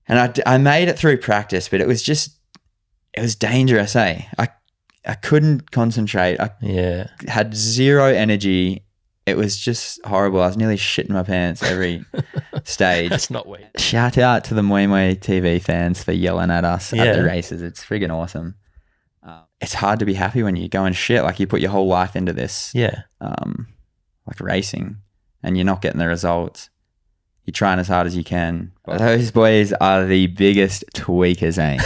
And I made it through practice, but it was dangerous, eh? I couldn't concentrate. I had zero energy. It was just horrible. I was nearly shitting my pants every stage. That's not weird. Shout out to the Moi Moi TV fans for yelling at us at the races. It's friggin' awesome. It's hard to be happy when you go and shit. Like, you put your whole life into this, like racing, and you're not getting the results. You're trying as hard as you can. But those boys are the biggest tweakers, eh?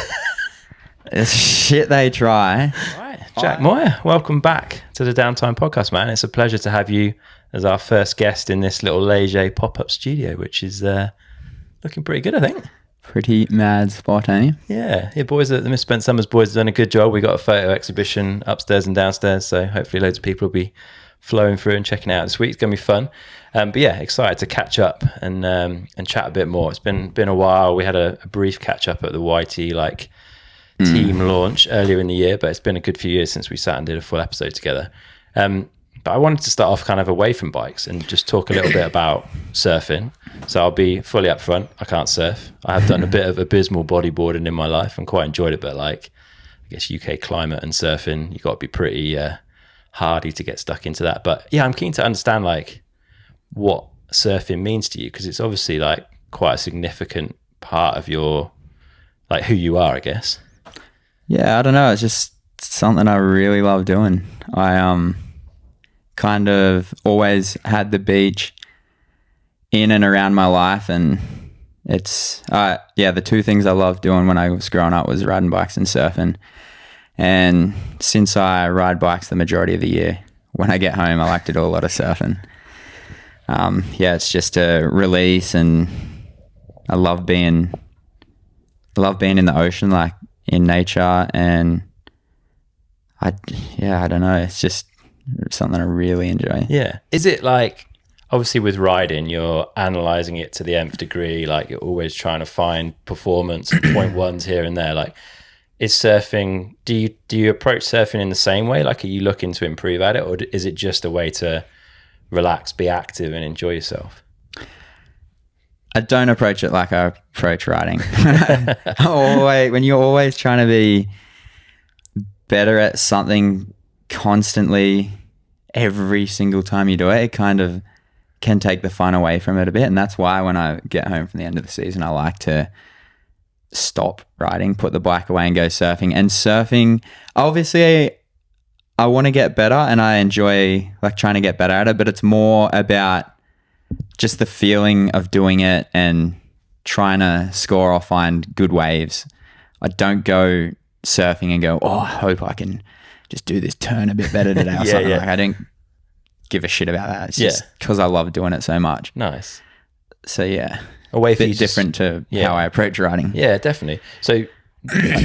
The shit they try. Right. Jack Moir, welcome back to the Downtime podcast, man. It's a pleasure to have you as our first guest in this little Leger pop-up studio, which is looking pretty good, I think. Pretty mad spot, eh? Yeah. Your boys at the Misspent Summers boys have done a good job. We got a photo exhibition upstairs and downstairs, so hopefully loads of people will be flowing through and checking it out this week. It's going to be fun. But yeah, excited to catch up and chat a bit more. It's been a while. We had a brief catch up at the YT team launch earlier in the year, but it's been a good few years since we sat and did a full episode together. But I wanted to start off kind of away from bikes and just talk a little bit about surfing. So I'll be fully upfront. I can't surf. I have done a bit of abysmal bodyboarding in my life and quite enjoyed it, but like, I guess UK climate and surfing, you've got to be pretty hardy to get stuck into that. But yeah, I'm keen to understand like what surfing means to you, because it's obviously like quite a significant part of your, like, who you are, I guess. Yeah, I don't know. It's just something I really love doing. I kind of always had the beach in and around my life, and it's the two things I loved doing when I was growing up was riding bikes and surfing. And since I ride bikes the majority of the year, when I get home I like to do a lot of surfing. It's just a release, and I love being in the ocean, like in nature, and I don't know, it's just something I really enjoy. Yeah. Is it like, obviously with riding, you're analysing it to the nth degree, like you're always trying to find performance and point ones here and there. Like, is surfing, do you approach surfing in the same way? Like, are you looking to improve at it, or is it just a way to relax, be active and enjoy yourself? I don't approach it like I approach riding. When you're always trying to be better at something constantly every single time you do it, it kind of can take the fun away from it a bit. And that's why when I get home from the end of the season, I like to stop riding, put the bike away and go surfing. And surfing, obviously I want to get better and I enjoy like trying to get better at it, but it's more about just the feeling of doing it and trying to score or find good waves. I don't go surfing and go, I hope I can just do this turn a bit better today or something. Like, I don't give a shit about that. It's just because I love doing it so much. Nice. So yeah, a way bit different to how I approach riding. Yeah, definitely. So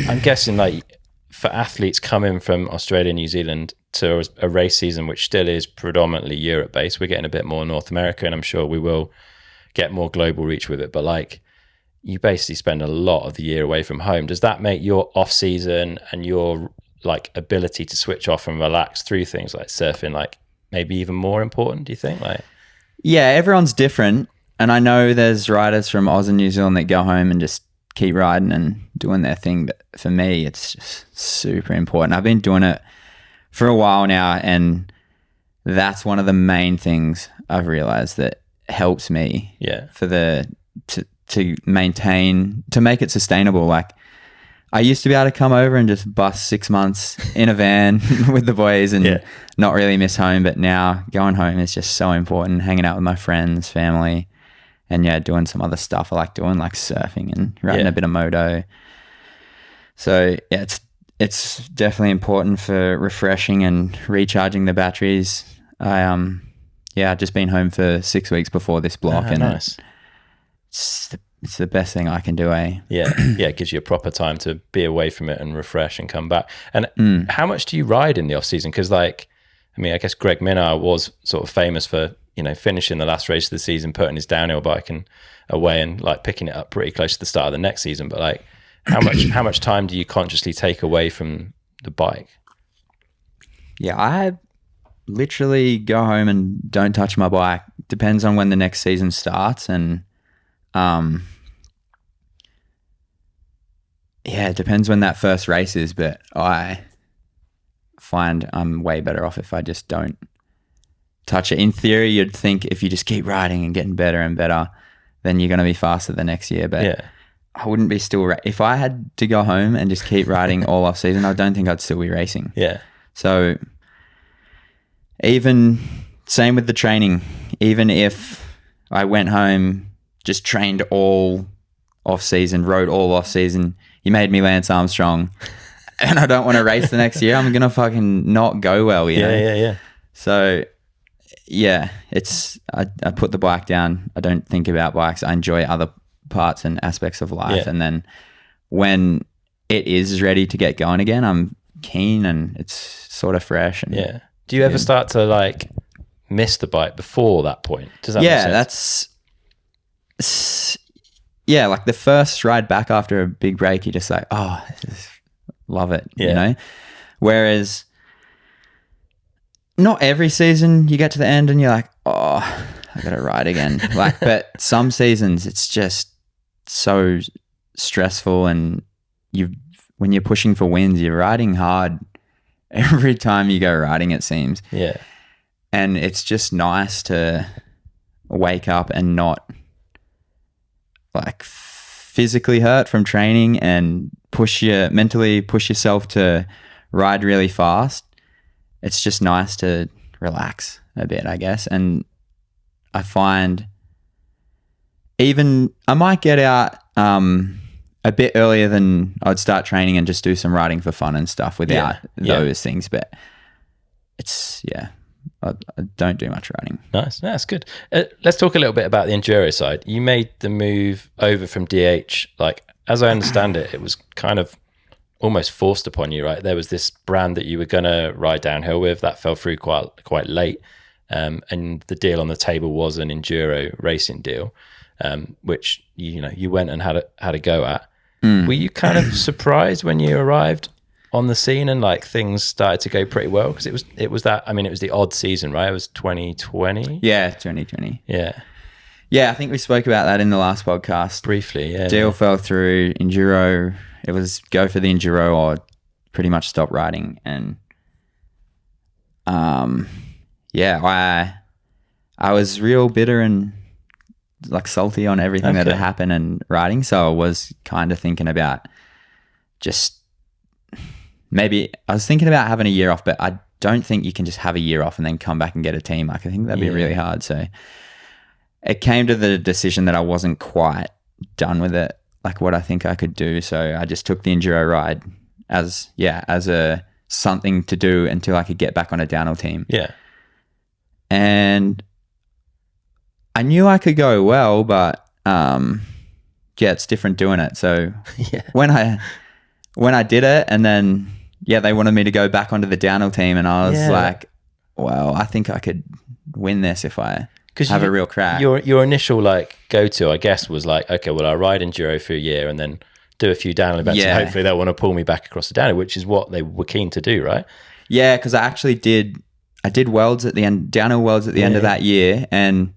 I'm guessing like for athletes coming from Australia, New Zealand to a race season, which still is predominantly Europe based, we're getting a bit more North America, and I'm sure we will get more global reach with it. But like, you basically spend a lot of the year away from home. Does that make your off season and your like ability to switch off and relax through things like surfing like maybe even more important, do you think? Like, yeah, everyone's different, and I know there's riders from Oz and New Zealand that go home and just keep riding and doing their thing, but for me it's just super important. I've been doing it for a while now, and that's one of the main things I've realized that helps me for to maintain, to make it sustainable. Like, I used to be able to come over and just bust 6 months in a van with the boys and not really miss home, but now going home is just so important, hanging out with my friends, family, and doing some other stuff I like doing, like surfing and riding a bit of moto. So it's definitely important for refreshing and recharging the batteries. I've just been home for 6 weeks before this block, and nice. It's the best thing I can do, eh? Yeah, it gives you a proper time to be away from it and refresh and come back. And how much do you ride in the off season? Because like, I mean, I guess Greg Minnaar was sort of famous for, finishing the last race of the season, putting his downhill bike away and like picking it up pretty close to the start of the next season. But like, how much time do you consciously take away from the bike? Yeah, I literally go home and don't touch my bike. Depends on when the next season starts, and Yeah, it depends when that first race is, but I find I'm way better off if I just don't touch it. In theory, you'd think if you just keep riding and getting better and better, then you're going to be faster the next year. But Yeah. I wouldn't be still if I had to go home and just keep riding all off season, I don't think I'd still be racing. Yeah. So even same with the training, even if I went home, just trained all off season, rode all off season, you made me Lance Armstrong and I don't want to race the next year, I'm going to fucking not go well, you know? Yeah. So yeah, I put the bike down. I don't think about bikes. I enjoy other parts and aspects of life. Yeah. And then when it is ready to get going again, I'm keen and it's sort of fresh. And Yeah. Do you ever start to like miss the bike before that point? Does that make sense? Like the first ride back after a big break, you're just like, oh, love it, you know? Whereas not every season you get to the end and you're like, oh, I got to ride again. But some seasons it's just so stressful, and when you're pushing for wins, you're riding hard every time you go riding, it seems. Yeah. And it's just nice to wake up and not like physically hurt from training and mentally push yourself to ride really fast. It's just nice to relax a bit, I guess. And I find even I might get out a bit earlier than I'd start training and just do some riding for fun and stuff without those things. But it's, I don't do much riding. Nice. That's good. Let's talk a little bit about the enduro side. You made the move over from DH. Like, as I understand it, it was kind of almost forced upon you, right? There was this brand that you were going to ride downhill with that fell through quite late. And the deal on the table was an enduro racing deal, which, you went and had a go at. Were you kind of surprised when you arrived on the scene and like things started to go pretty well? Because it was the odd season, right? It was 2020. Yeah, 2020. Yeah. Yeah, I think we spoke about that in the last podcast. Briefly, yeah. Deal fell through, enduro. It was go for the enduro or pretty much stop riding. And I was real bitter and like salty on everything that had happened and riding. So I was kind of thinking about maybe I was thinking about having a year off, but I don't think you can just have a year off and then come back and get a team. Like, I think that'd be really hard. So it came to the decision that I wasn't quite done with it, like what I think I could do. So I just took the enduro ride as a something to do until I could get back on a downhill team. Yeah. And I knew I could go well, but it's different doing it. So when I did it, and then they wanted me to go back onto the downhill team, and I was like, well, I think I could win this if I have a real crack. Your initial go-to, I guess, was like, okay, well, I'll ride enduro for a year and then do a few downhill events, and hopefully they'll want to pull me back across the downhill, which is what they were keen to do, right? Yeah, because I actually did worlds at the end, downhill worlds at the end of that year, and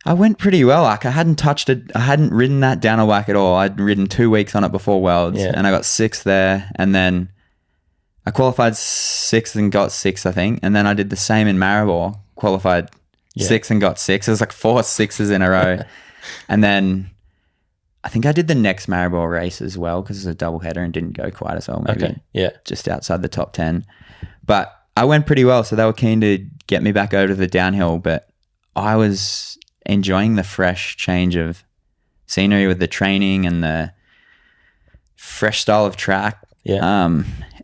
I went pretty well. Like, I hadn't ridden that downhill bike at all. I'd ridden 2 weeks on it before worlds, and I got 6th there, and then I qualified 6th and got 6th, I think, and then I did the same in Maribor, qualified 6th and got 6th. It was like 4 6s in a row. And then I think I did the next Maribor race as well because it was a double header and didn't go quite as well, maybe just outside the top 10. But I went pretty well, so they were keen to get me back over to the downhill, but I was enjoying the fresh change of scenery with the training and the fresh style of track.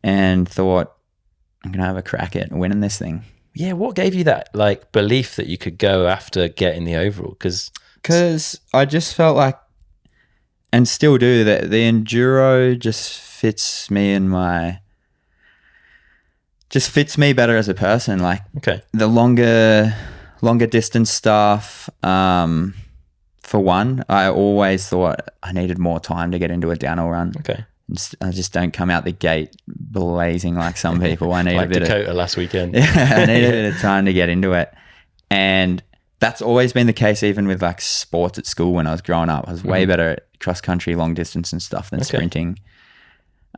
And thought, I'm going to have a crack at winning this thing. Yeah, what gave you that belief that you could go after getting the overall? Because I just felt like, and still do, that the enduro just fits me better as a person. Like, the longer distance stuff. For one, I always thought I needed more time to get into a downhill run. I just don't come out the gate blazing like some people. I need like a bit Dakota last weekend. I need a bit of time to get into it. And that's always been the case, even with like sports at school when I was growing up. I was way better at cross country, long distance and stuff than sprinting.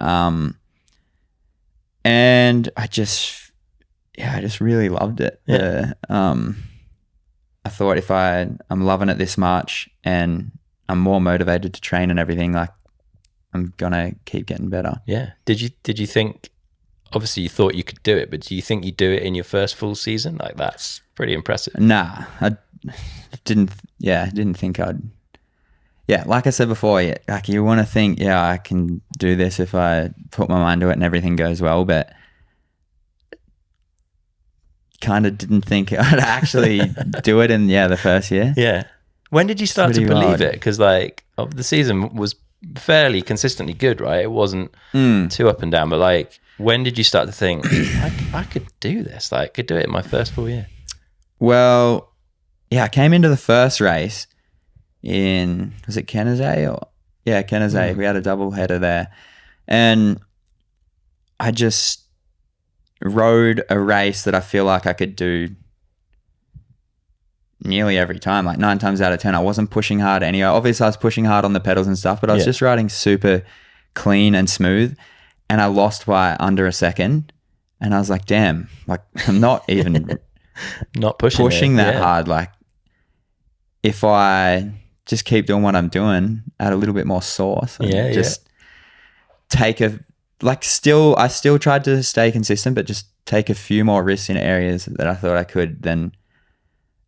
And I just really loved it. Yeah. I thought if I'm loving it this much and I'm more motivated to train and everything, like I'm gonna keep getting better. Yeah. Did you think, obviously you thought you could do it, but do you think you'd do it in your first full season? Like that's pretty impressive. Nah, I didn't think I'd, like I said before, like you want to think, I can do this if I put my mind to it and everything goes well, but kind of didn't think I'd actually do it in the first year. Yeah. When did you start to believe it? Because like the season was fairly consistently good, right? It wasn't too up and down, but like when did you start to think I could do this? Like I could do it in my first full year? Well, I came into the first race in, was it Kennedy or? Yeah, Kennedy. We had a double header there. And I just rode a race that I feel like I could do nearly every time, like 9 times out of 10. I wasn't pushing hard anyway. Obviously, I was pushing hard on the pedals and stuff, but I was just riding super clean and smooth. And I lost by under a second. And I was like, damn, like I'm not even not pushing that hard. Like if I just keep doing what I'm doing, add a little bit more sauce. Take I still tried to stay consistent, but just take a few more risks in areas that I thought I could. Then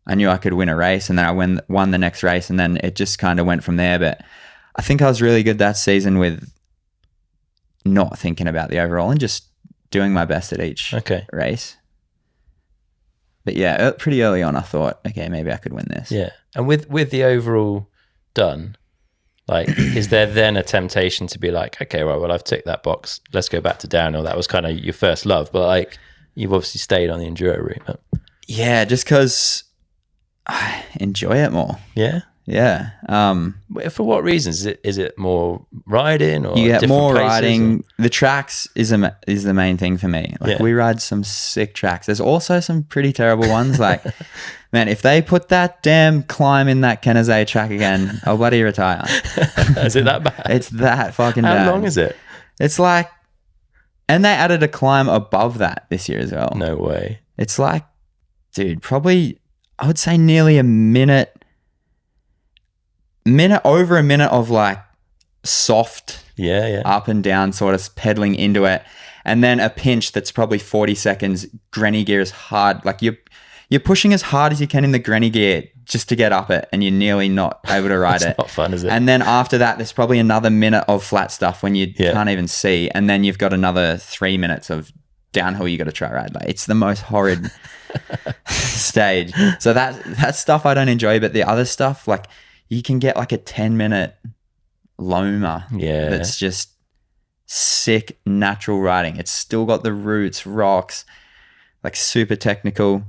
I knew I could win a race, and then I won the next race, and then it just kind of went from there. But I think I was really good that season with not thinking about the overall and just doing my best at each race. But pretty early on, I thought, okay, maybe I could win this. Yeah, and with the overall done, like, is there then a temptation to be like, okay, right, well, I've ticked that box. Let's go back to downhill. That was kind of your first love, but like, you've obviously stayed on the enduro route. But... yeah, just because I enjoy it more. Yeah, yeah. For what reasons? Is it more riding or you get more places, riding? or? The tracks is the main thing for me. Like we ride some sick tracks. There's also some pretty terrible ones. Like, man, if they put that damn climb in that Kennedy track again, I'll bloody retire. Is it that bad? It's that fucking bad. How long is it? It's like, and they added a climb above that this year as well. No way. It's like, dude, probably I would say nearly a minute over a minute of like soft up and down sort of pedaling into it, and then a pinch that's probably 40 seconds. Granny gear is hard, like you're pushing as hard as you can in the granny gear just to get up it, and you're nearly not able to ride it. Not fun, is it? And then after that there's probably another minute of flat stuff when you can't even see, and then you've got another 3 minutes of downhill you got to try ride. Like, it's the most horrid stage. So that stuff I don't enjoy, but the other stuff, like, you can get like a 10-minute Loma that's just sick natural riding. It's still got the roots, rocks, like super technical.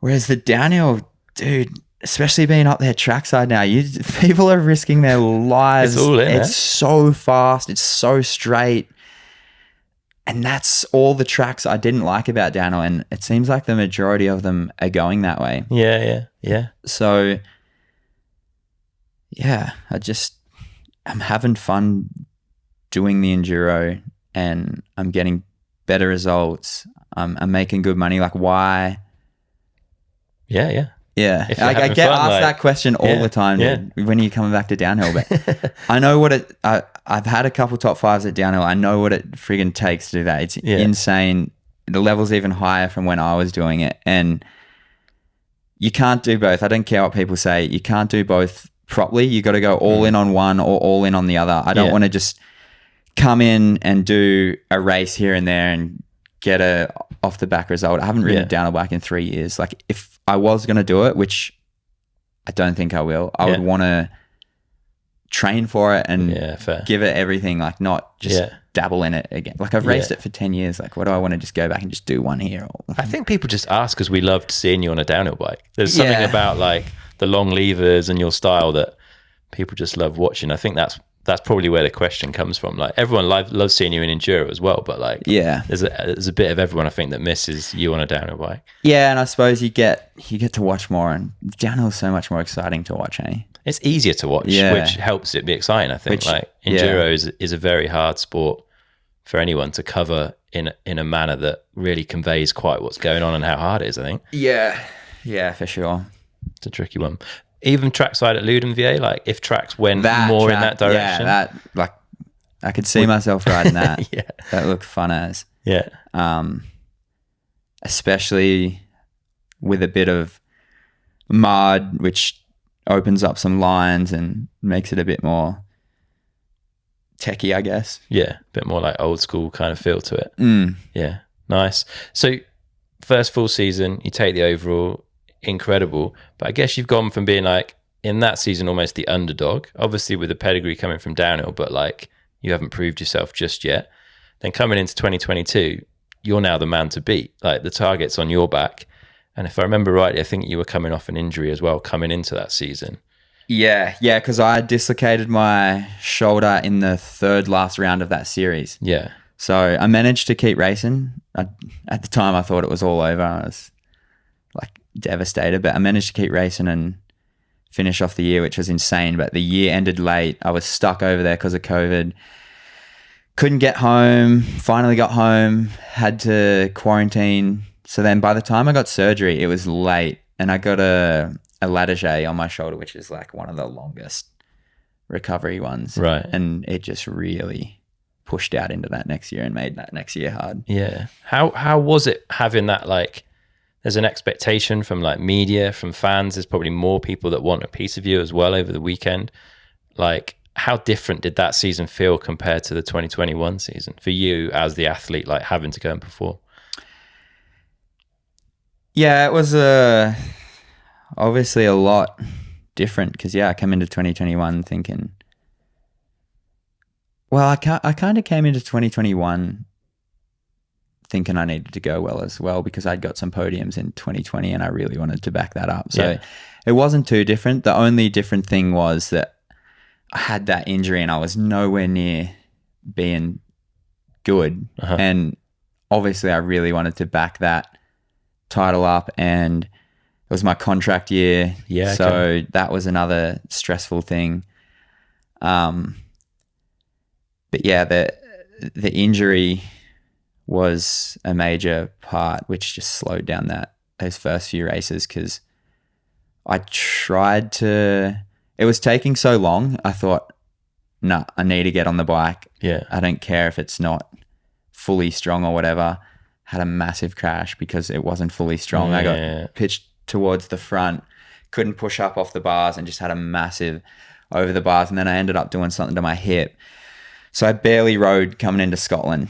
Whereas the downhill, dude, especially being up there trackside now, people are risking their lives. It's all in, it's so fast. It's so straight. And that's all the tracks I didn't like about downhill. And it seems like the majority of them are going that way. Yeah. So... yeah, I'm having fun doing the enduro, and I'm getting better results. I'm making good money. Like, why? Yeah. I get asked that question all the time. Dude, when are you coming back to downhill? But I know what I've had a couple top fives at downhill. I know what it friggin' takes to do that. It's insane. The level's even higher from when I was doing it, and you can't do both. I don't care what people say. You can't do both properly. You got to go all in on one or all in on the other. I don't want to just come in and do a race here and there and get a off the back result. I haven't ridden downhill bike in 3 years. Like, if I was going to do it, which I don't think I will, I would want to train for it and give it everything, like, not just dabble in it again. Like, I've raced it for 10 years. Like, what do I want to just go back and just do one here? I think people just ask because we loved seeing you on a downhill bike. There's something about like the long levers and your style that people just love watching. I think that's that's probably where the question comes from. Like everyone loves seeing you in enduro as well, but like there's a bit of everyone I think that misses you on a downhill bike. Yeah, and I suppose you get to watch more, and downhill is so much more exciting to watch, eh? It's easier to watch, which helps it be exciting. I think like enduro is a very hard sport for anyone to cover in a manner that really conveys quite what's going on and how hard it is, I think. Yeah, for sure. It's a tricky one. Even trackside at Loudonville, like if tracks went more in that direction. Yeah, that, like, I could see myself riding that. Yeah. That looked fun as. Yeah. Especially with a bit of mud, which opens up some lines and makes it a bit more techie, I guess. Yeah, a bit more like old school kind of feel to it. Yeah, nice. So first full season, you take the overall, incredible. But I guess you've gone from being like in that season almost the underdog, obviously with the pedigree coming from downhill, but like you haven't proved yourself just yet. Then coming into 2022, you're now the man to beat. Like the target's on your back. And if I remember rightly, I think you were coming off an injury as well coming into that season. Yeah, because I dislocated my shoulder in the third last round of that series. Yeah. So I managed to keep racing. At the time, I thought it was all over. I was like devastated, but I managed to keep racing and finish off the year, which was insane. But the year ended late. I was stuck over there because of COVID. Couldn't get home. Finally got home. Had to quarantine. So then by the time I got surgery, it was late, and I got a lattice on my shoulder, which is like one of the longest recovery ones. Right. And it just really pushed out into that next year and made that next year hard. Yeah. How was it having that, like, there's an expectation from like media, from fans, there's probably more people that want a piece of you as well over the weekend. Like, how different did that season feel compared to the 2021 season for you as the athlete, like having to go and perform? Yeah, it was obviously a lot different because, I came into 2021 thinking, well, I kind of came into 2021 thinking I needed to go well as well because I'd got some podiums in 2020 and I really wanted to back that up. So it wasn't too different. The only different thing was that I had that injury and I was nowhere near being good. And obviously I really wanted to back that title up, and it was my contract year. So that was another stressful thing. But yeah, the injury was a major part, which just slowed down those first few races because I tried to. It was taking so long. I thought, nah, I need to get on the bike. Yeah, I don't care if it's not fully strong or whatever. Had a massive crash because it wasn't fully strong. I got pitched towards the front, couldn't push up off the bars, and just had a massive over the bars. And then I ended up doing something to my hip. So I barely rode coming into Scotland.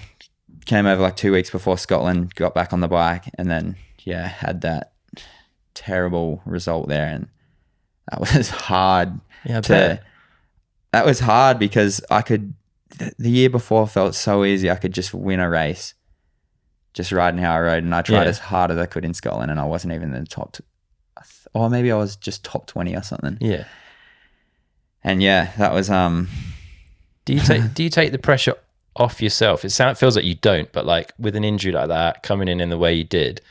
Came over like 2 weeks before Scotland, got back on the bike, and then, had that terrible result there. And that was hard. That was hard because the year before felt so easy. I could just win a race, just riding how I rode. And I tried as hard as I could in Scotland, and I wasn't even in the top, or maybe I was just top 20 or something. Yeah. And that was, do you take the pressure off yourself? It feels like you don't, but like with an injury like that, coming in the way you did,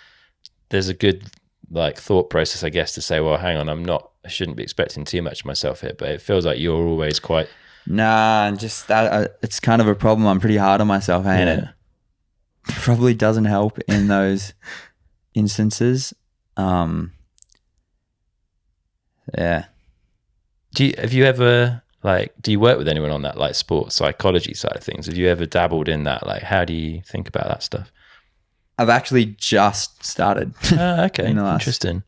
there's a good like thought process, I guess, to say, well, hang on, I shouldn't be expecting too much of myself here. But it feels like you're always quite. Nah, just that. It's kind of a problem. I'm pretty hard on myself, ain't it? Probably doesn't help in those instances. Yeah. Have you ever do you work with anyone on that like sports psychology side of things? Have you ever dabbled in that? Like, how do you think about that stuff? I've actually just started. Okay. Interesting.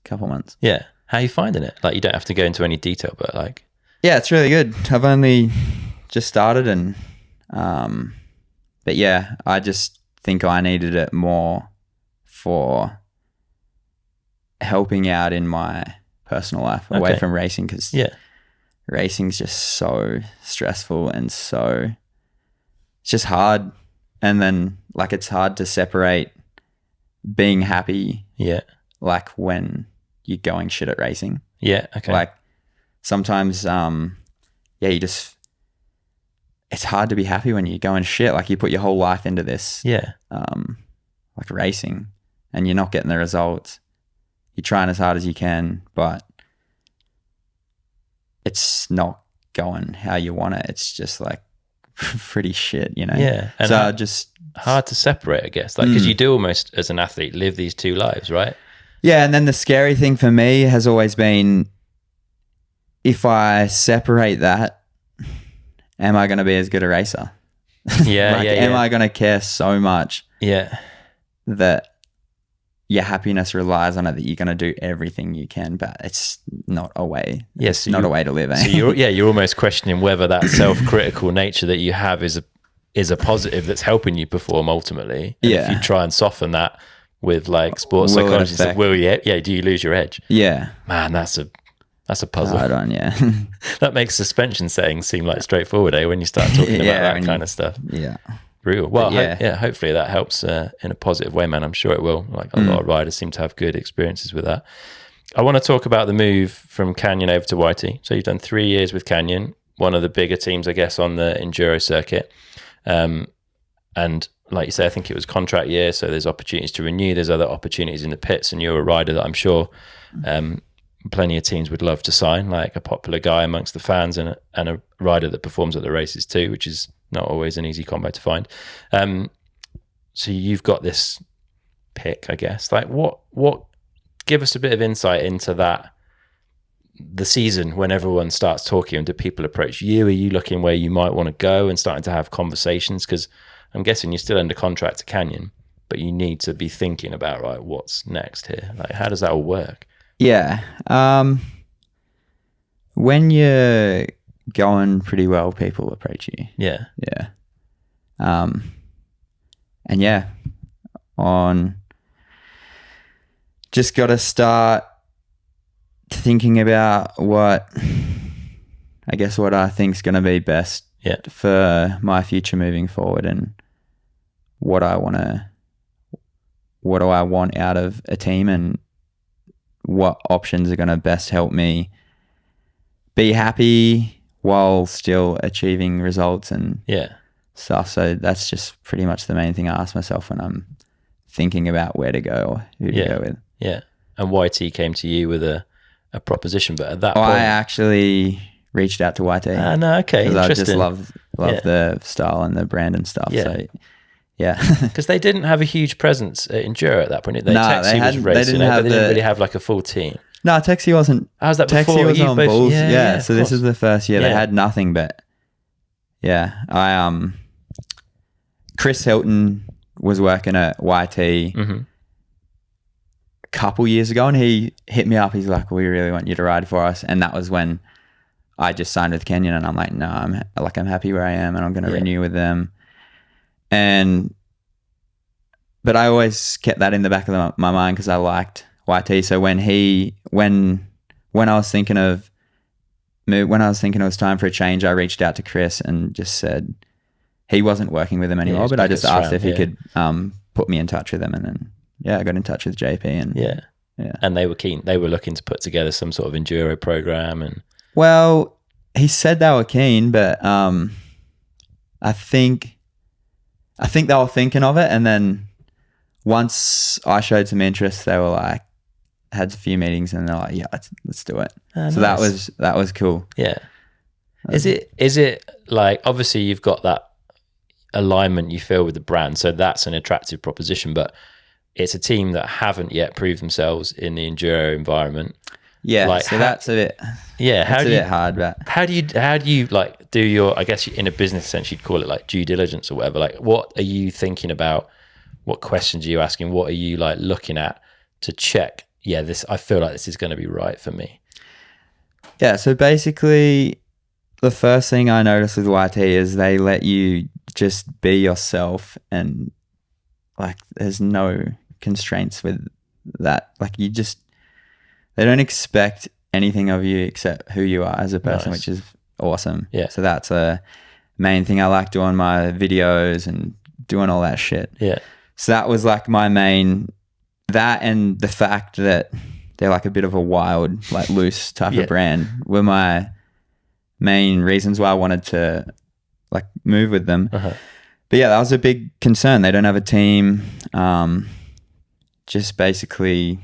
Couple months. Yeah. How are you finding it? Like, you don't have to go into any detail, but like. Yeah, it's really good. I've only just started, and but I just think I needed it more for helping out in my personal life away from racing, because racing's just so stressful and so it's just hard. And then like it's hard to separate being happy like when you're going shit at racing. Like sometimes you just it's hard to be happy when you're going shit. Like you put your whole life into this, Yeah. like racing, and you're not getting the results. You're trying as hard as you can, but it's not going how you want it. It's just like pretty shit, you know? Yeah. And so just hard to separate, I guess. Like, because you do almost, as an athlete, live these two lives, right? Yeah. And then the scary thing for me has always been, if I separate that, am I going to be as good a racer? Yeah. Like, am I going to care so much that your happiness relies on it, that you're going to do everything you can, but it's not a way. Yes, not a way to live. Eh? So you're almost questioning whether that self-critical nature that you have is a positive that's helping you perform ultimately. And if you try and soften that with like sports psychology, stuff, do you lose your edge? Yeah, man, that's a puzzle. Hard on, yeah. That makes suspension settings seem like straightforward, when you start talking about that kind of stuff. Yeah. Real. Well, hopefully that helps in a positive way, man. I'm sure it will. Like a lot of riders seem to have good experiences with that. I want to talk about the move from Canyon over to YT. So you've done 3 years with Canyon, one of the bigger teams, I guess, on the enduro circuit. And like you say, I think it was contract year, so there's opportunities to renew. There's other opportunities in the pits, and you're a rider that I'm sure plenty of teams would love to sign, like a popular guy amongst the fans and a rider that performs at the races too, which is not always an easy combo to find. So you've got this pick, I guess. Like what give us a bit of insight into that, the season when everyone starts talking, and do people approach you? Are you looking where you might want to go and starting to have conversations? Because I'm guessing you're still under contract to Canyon, but you need to be thinking about, right, what's next here? Like, how does that all work? Yeah. When you're going pretty well, people approach you. Yeah. Yeah. And yeah, just got to start thinking about what I think is going to be best for my future moving forward, and what do I want out of a team, and what options are going to best help me be happy while still achieving results and stuff. So that's just pretty much the main thing I ask myself when I'm thinking about where to go or who to go with. Yeah. And YT came to you with a proposition, but at that point... I actually reached out to YT. Ah, no, okay, interesting. I just love the style and the brand and stuff. Yeah. So, yeah. Because they didn't have a huge presence at Enduro at that point. They didn't really have like a full team. No, Texie wasn't. How was that before? Texie was on both, Bulls. Yeah, so this is the first year. They had nothing, but Chris Hilton was working at YT a couple years ago, and he hit me up. He's like, "We really want you to ride for us," and that was when I just signed with Canyon, and I'm like, "No, I'm happy where I am, and I'm going to renew with them." But I always kept that in the back of my mind because I liked YT. So when I was thinking it was time for a change, I reached out to Chris and just said he wasn't working with them anymore, but I just asked if he could put me in touch with them, and then I got in touch with JP, and and they were keen. They were looking to put together some sort of enduro program, and he said they were keen, but I think they were thinking of it, and then once I showed some interest, they were like, had a few meetings, and they're like, "Yeah, let's do it." So nice. that was cool. Yeah. Is it like, obviously you've got that alignment you feel with the brand, so that's an attractive proposition, but it's a team that haven't yet proved themselves in the enduro environment. Yeah, like, so that's a bit. Yeah, that's a bit hard. But how do you like do your? I guess in a business sense, you'd call it like due diligence or whatever. Like, what are you thinking about? What questions are you asking? What are you like looking at to check? Yeah, I feel like this is going to be right for me. Yeah. So basically, the first thing I noticed with YT is they let you just be yourself, and like there's no constraints with that. Like they don't expect anything of you except who you are as a person, which is awesome. Yeah. So that's a main thing. I like doing my videos and doing all that shit. Yeah. So that was like my main, that and the fact that they're like a bit of a wild, like loose type of brand were my main reasons why I wanted to like move with them. Uh-huh. But yeah, that was a big concern. They don't have a team. Just basically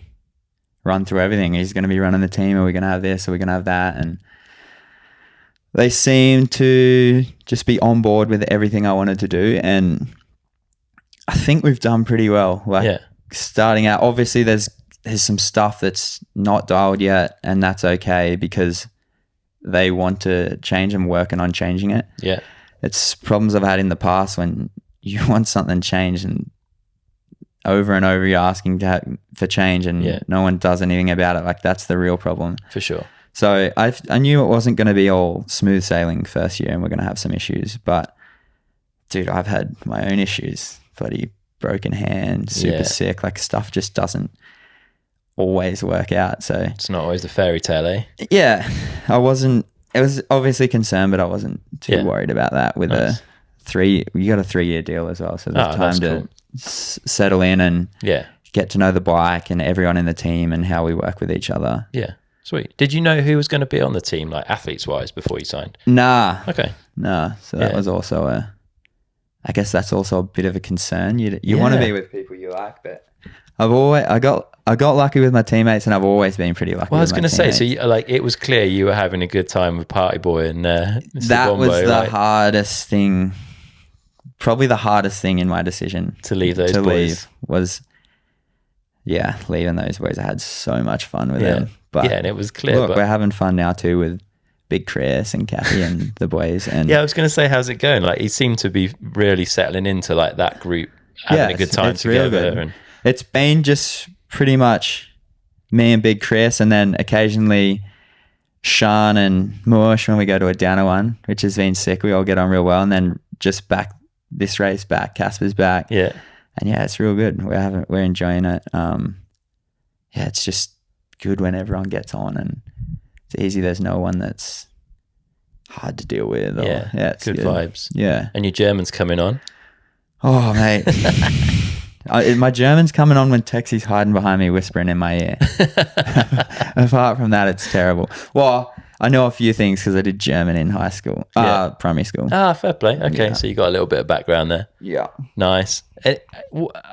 run through everything. He's going to be running the team. Are we going to have this? Are we going to have that? And they seem to just be on board with everything I wanted to do. And I think we've done pretty well. Like starting out, obviously there's some stuff that's not dialed yet, and that's okay because they want to change and working on changing it. Yeah. It's problems I've had in the past when you want something changed and over and over you're asking for change and no one does anything about it. Like that's the real problem. For sure. So I knew it wasn't going to be all smooth sailing first year and we're going to have some issues. But dude, I've had my own issues. Bloody broken hand, super sick. Like stuff just doesn't always work out. So it's not always the fairy tale, eh? Yeah. I was obviously concerned, but I wasn't too worried about that with you got a 3-year deal as well. So there's time to settle in and get to know the bike and everyone in the team and how we work with each other. Yeah. Sweet. Did you know who was going to be on the team, like athletes wise, before you signed? Nah. Okay. Nah. So that was also I guess that's also a bit of a concern. You want to be with people you like, but I got lucky with my teammates, and I've always been pretty lucky. Well, I was going to say, so it was clear you were having a good time with Party Boy and Mr. That Bombo, was the hardest thing, probably the hardest thing in my decision to leave those boys. Was leaving those boys. I had so much fun with them, but and it was clear. Look, we're having fun now too with Big Chris and Kathy and the boys. And I was going to say, how's it going? Like, he seemed to be really settling into like that group, having a good time together. And it's been just pretty much me and Big Chris, and then occasionally Sean and Mush when we go to a downer one, which has been sick. We all get on real well, and then just this race back, Casper's back. Yeah. And it's real good. We're enjoying it. It's just good when everyone gets on and it's easy. There's no one that's hard to deal with. It's good vibes. Yeah. And your German's coming on. Oh, mate. My German's coming on when Texi's hiding behind me whispering in my ear. Apart from that, it's terrible. Well, I know a few things because I did German in high school, primary school. Fair play. Okay, so you got a little bit of background there. Yeah. Nice.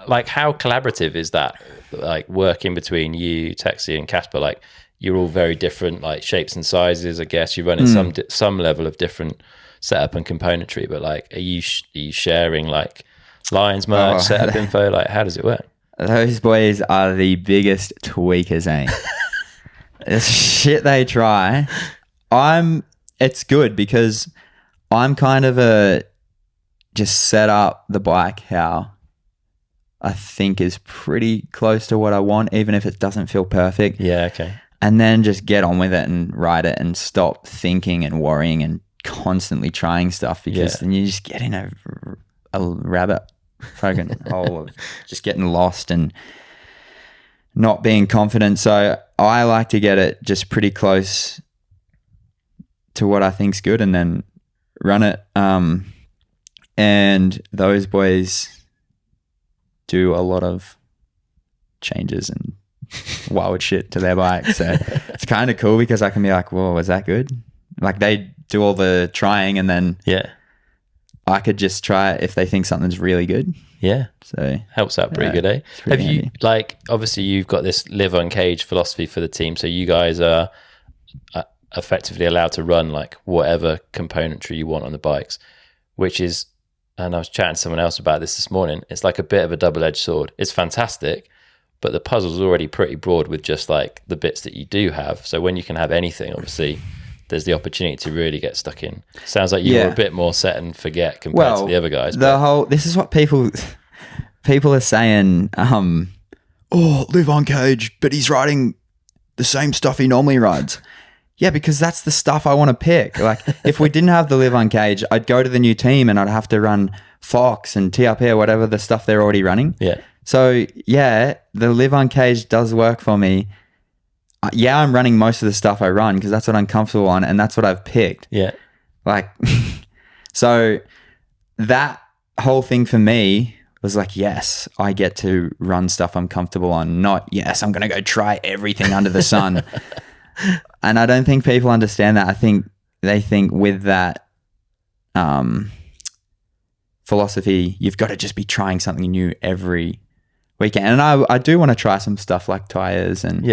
Like, how collaborative is that? Like, working between you, Texi, and Casper, like, you're all very different, like, shapes and sizes, I guess. You run in some level of different setup and componentry, but, like, are you sharing, like, lines, merge, setup info? Like, how does it work? Those boys are the biggest tweakers, eh? The shit they try. It's good because I'm kind of just set up the bike how I think is pretty close to what I want, even if it doesn't feel perfect. Yeah, okay. And then just get on with it and ride it and stop thinking and worrying and constantly trying stuff, because then you just get in a rabbit fucking hole of just getting lost and not being confident. So I like to get it just pretty close to what I think's good and then run it. And those boys do a lot of changes and wild shit to their bike. So it's kind of cool because I can be like, whoa, was that good? Like, they do all the trying and then I could just try it if they think something's really good. Yeah. So helps out pretty good, eh? Have you handy. Like, obviously you've got this live uncaged philosophy for the team, so you guys are effectively allowed to run like whatever componentry you want on the bikes, which is, and I was chatting to someone else about this morning, it's like a bit of a double-edged sword. It's fantastic, but the puzzle's already pretty broad with just like the bits that you do have. So when you can have anything, obviously there's the opportunity to really get stuck in. Sounds like you're a bit more set and forget compared to the other guys. This is what people are saying, live on cage, but he's riding the same stuff he normally rides. Yeah, because that's the stuff I want to pick. Like, if we didn't have the live on cage, I'd go to the new team and I'd have to run Fox and TRP or whatever the stuff they're already running. Yeah. So the live on cage does work for me. I'm running most of the stuff I run because that's what I'm comfortable on and that's what I've picked. Yeah. Like, so that whole thing for me was like, yes, I get to run stuff I'm comfortable on, not, yes, I'm going to go try everything under the sun. And I don't think people understand that. I think they think with that philosophy, you've got to just be trying something new every weekend. And I do want to try some stuff like tires and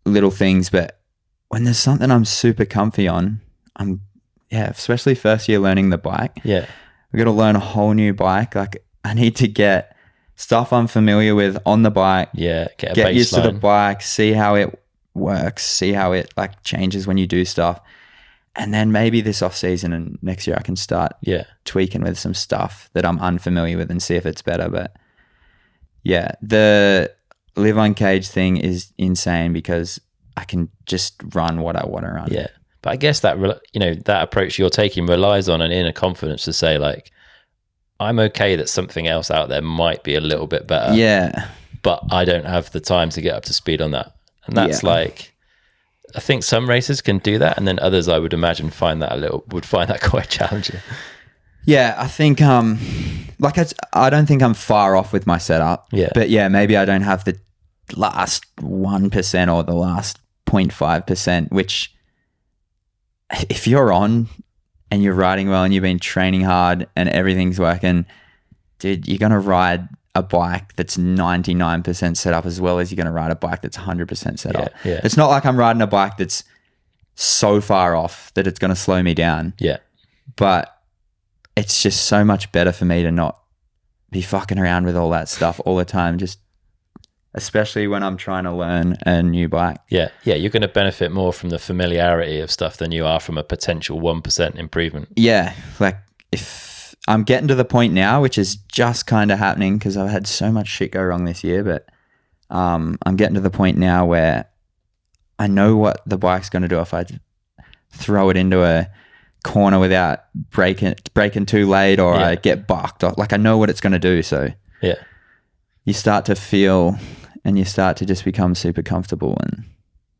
little things, but when there's something I'm super comfy on, especially first year learning the bike. Yeah. We've got to learn a whole new bike. Like I need to get stuff I'm familiar with on the bike. Yeah. Get used to the bike, see how it works, see how it like changes when you do stuff. And then maybe this off season and next year I can start tweaking with some stuff that I'm unfamiliar with and see if it's better. But yeah, the live uncaged thing is insane because I can just run what I want to run. Yeah. But I guess that, that approach you're taking relies on an inner confidence to say like, I'm okay that something else out there might be a little bit better. Yeah. But I don't have the time to get up to speed on that. And that's like, I think some racers can do that. And then others, I would imagine, would find that quite challenging. Yeah. I think, I don't think I'm far off with my setup. Yeah. But yeah, maybe I don't have the last 1% or the last 0.5%, which if you're on and you're riding well and you've been training hard and everything's working, dude, you're going to ride a bike that's 99% set up as well as you're going to ride a bike that's 100% set up. Yeah. It's not like I'm riding a bike that's so far off that it's going to slow me down. Yeah. But it's just so much better for me to not be fucking around with all that stuff all the time, just especially when I'm trying to learn a new bike. Yeah. Yeah. You're going to benefit more from the familiarity of stuff than you are from a potential 1% improvement. Yeah. Like if I'm getting to the point now, which is just kind of happening because I've had so much shit go wrong this year, but I'm getting to the point now where I know what the bike's going to do if I throw it into a corner without braking too late or I get bucked. Like I know what it's going to do. So yeah, you start to feel and you start to just become super comfortable and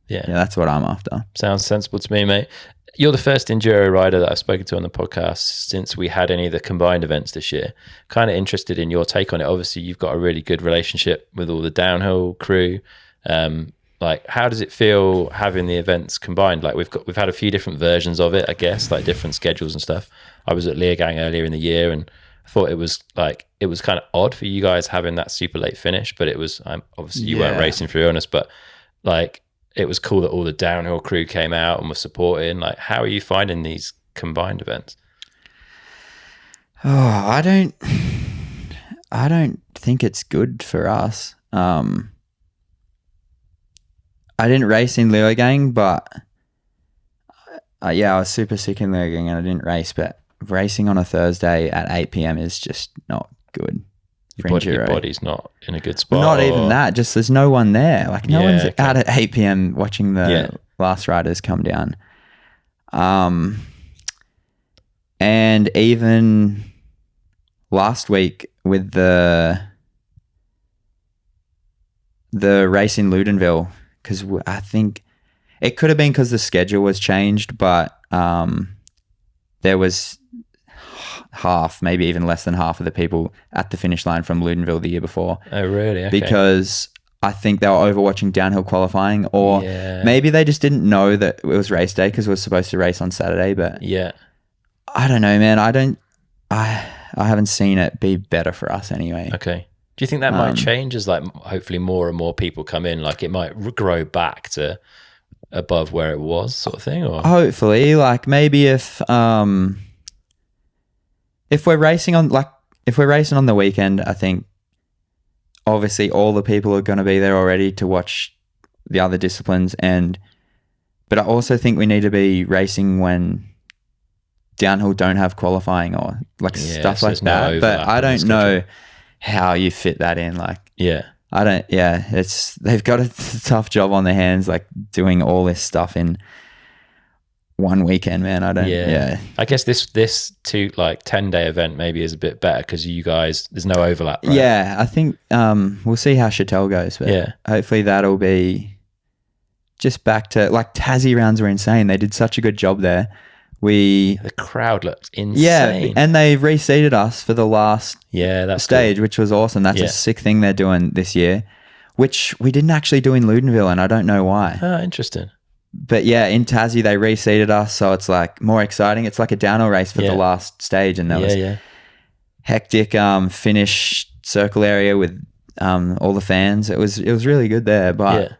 yeah, that's what I'm after. Sounds sensible to me, mate. You're the first enduro rider that I've spoken to on the podcast since we had any of the combined events this year. Kind of interested in your take on it. Obviously, you've got a really good relationship with all the downhill crew. Like, how does it feel having the events combined? Like, we've had a few different versions of it, I guess, like different schedules and stuff. I was at Leargang earlier in the year, and I thought it was kind of odd for you guys having that super late finish. But it was obviously you weren't racing for illness, but like, it was cool that all the downhill crew came out and were supporting. Like, how are you finding these combined events? Oh, I don't think it's good for us. I didn't race in Leargang, but I was super sick in Leargang and I didn't race. But racing on a Thursday at 8 p.m. is just not good. Your body's not in a good spot. Not even that. Just there's no one there. Like no one's out at 8 p.m. watching the last riders come down. And even last week with the race in Loudonville, because I think it could have been because the schedule was changed, but there was half, maybe even less than half of the people at the finish line from Loudonville the year before. Oh, really? Okay. Because I think they were overwatching downhill qualifying, or maybe they just didn't know that it was race day because we were supposed to race on Saturday. But I don't know, man. I haven't seen it be better for us anyway. Okay. Do you think that might change as like hopefully more and more people come in? Like it might grow back to above where it was, sort of thing? Or hopefully, like maybe if we're racing on the weekend, I think obviously all the people are going to be there already to watch the other disciplines, but I also think we need to be racing when downhill don't have qualifying or like stuff like that. But I don't know how you fit that in. Like, I don't. Yeah, they've got a tough job on their hands, like doing all this stuff in one weekend, man. I don't. Yeah. I guess this 10-day event maybe is a bit better because you guys there's no overlap. Right? Yeah, I think we'll see how Chatel goes, but hopefully that'll be just back to like Tassie rounds were insane. They did such a good job there. The crowd looked insane. Yeah, and they reseated us for the last stage, which was awesome. That's a sick thing they're doing this year, which we didn't actually do in Loudonville, and I don't know why. Oh, interesting. but yeah, in Tassie they reseeded us, so it's like more exciting. It's like a downhill race for the last stage, and there was hectic finish circle area with all the fans. It was really good there, but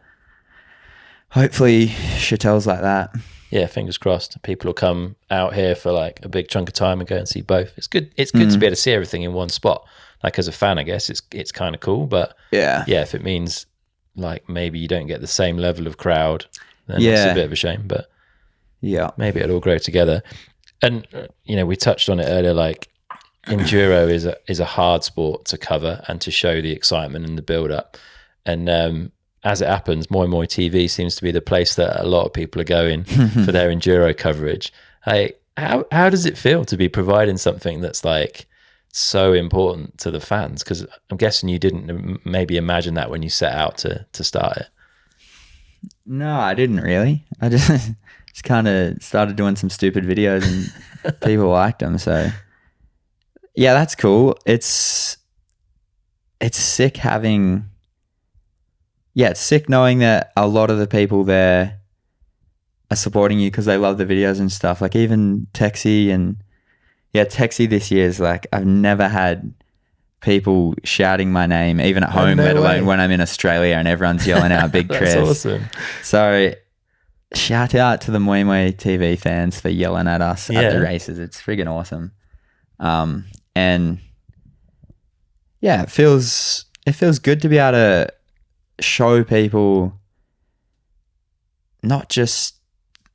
hopefully Chattel's like that. Yeah, fingers crossed. People will come out here for like a big chunk of time and go and see both. It's good. It's good to be able to see everything in one spot. Like as a fan, I guess it's kind of cool. But yeah, if it means like maybe you don't get the same level of crowd, then it's a bit of a shame. But yeah, maybe it'll all grow together. And you know, we touched on it earlier. Like enduro is a hard sport to cover and to show the excitement and the build up. And as it happens, Moi Moi TV seems to be the place that a lot of people are going for their enduro coverage. Hey, how does it feel to be providing something that's like so important to the fans? Because I'm guessing you didn't maybe imagine that when you set out to start it. No, I didn't really. I just kind of started doing some stupid videos and people liked them. So yeah, that's cool. It's sick having... Yeah, it's sick knowing that a lot of the people there are supporting you because they love the videos and stuff. Like even Texie and... Yeah, Texie this year is like, I've never had people shouting my name, even at home, let alone when I'm in Australia and everyone's yelling out Big Chris. That's awesome. So shout out to the Moi Moi TV fans for yelling at us at the races. It's friggin' awesome. And yeah, it feels good to be able to show people not just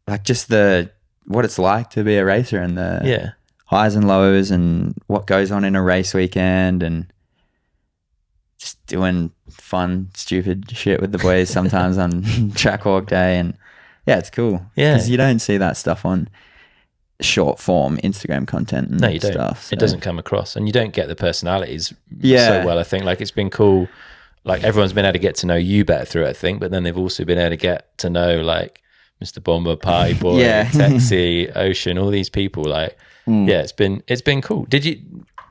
what it's like to be a racer and the highs and lows and what goes on in a race weekend and just doing fun, stupid shit with the boys sometimes on track walk day. And yeah, it's cool. Yeah. Because you don't see that stuff on short form Instagram content and you don't. Stuff. So. It doesn't come across. And you don't get the personalities so well, I think. Like it's been cool. Like everyone's been able to get to know you better through it, I think, but then they've also been able to get to know like Mr. Bomber, Party Boy, Texie, Ocean, all these people. Like, it's been cool.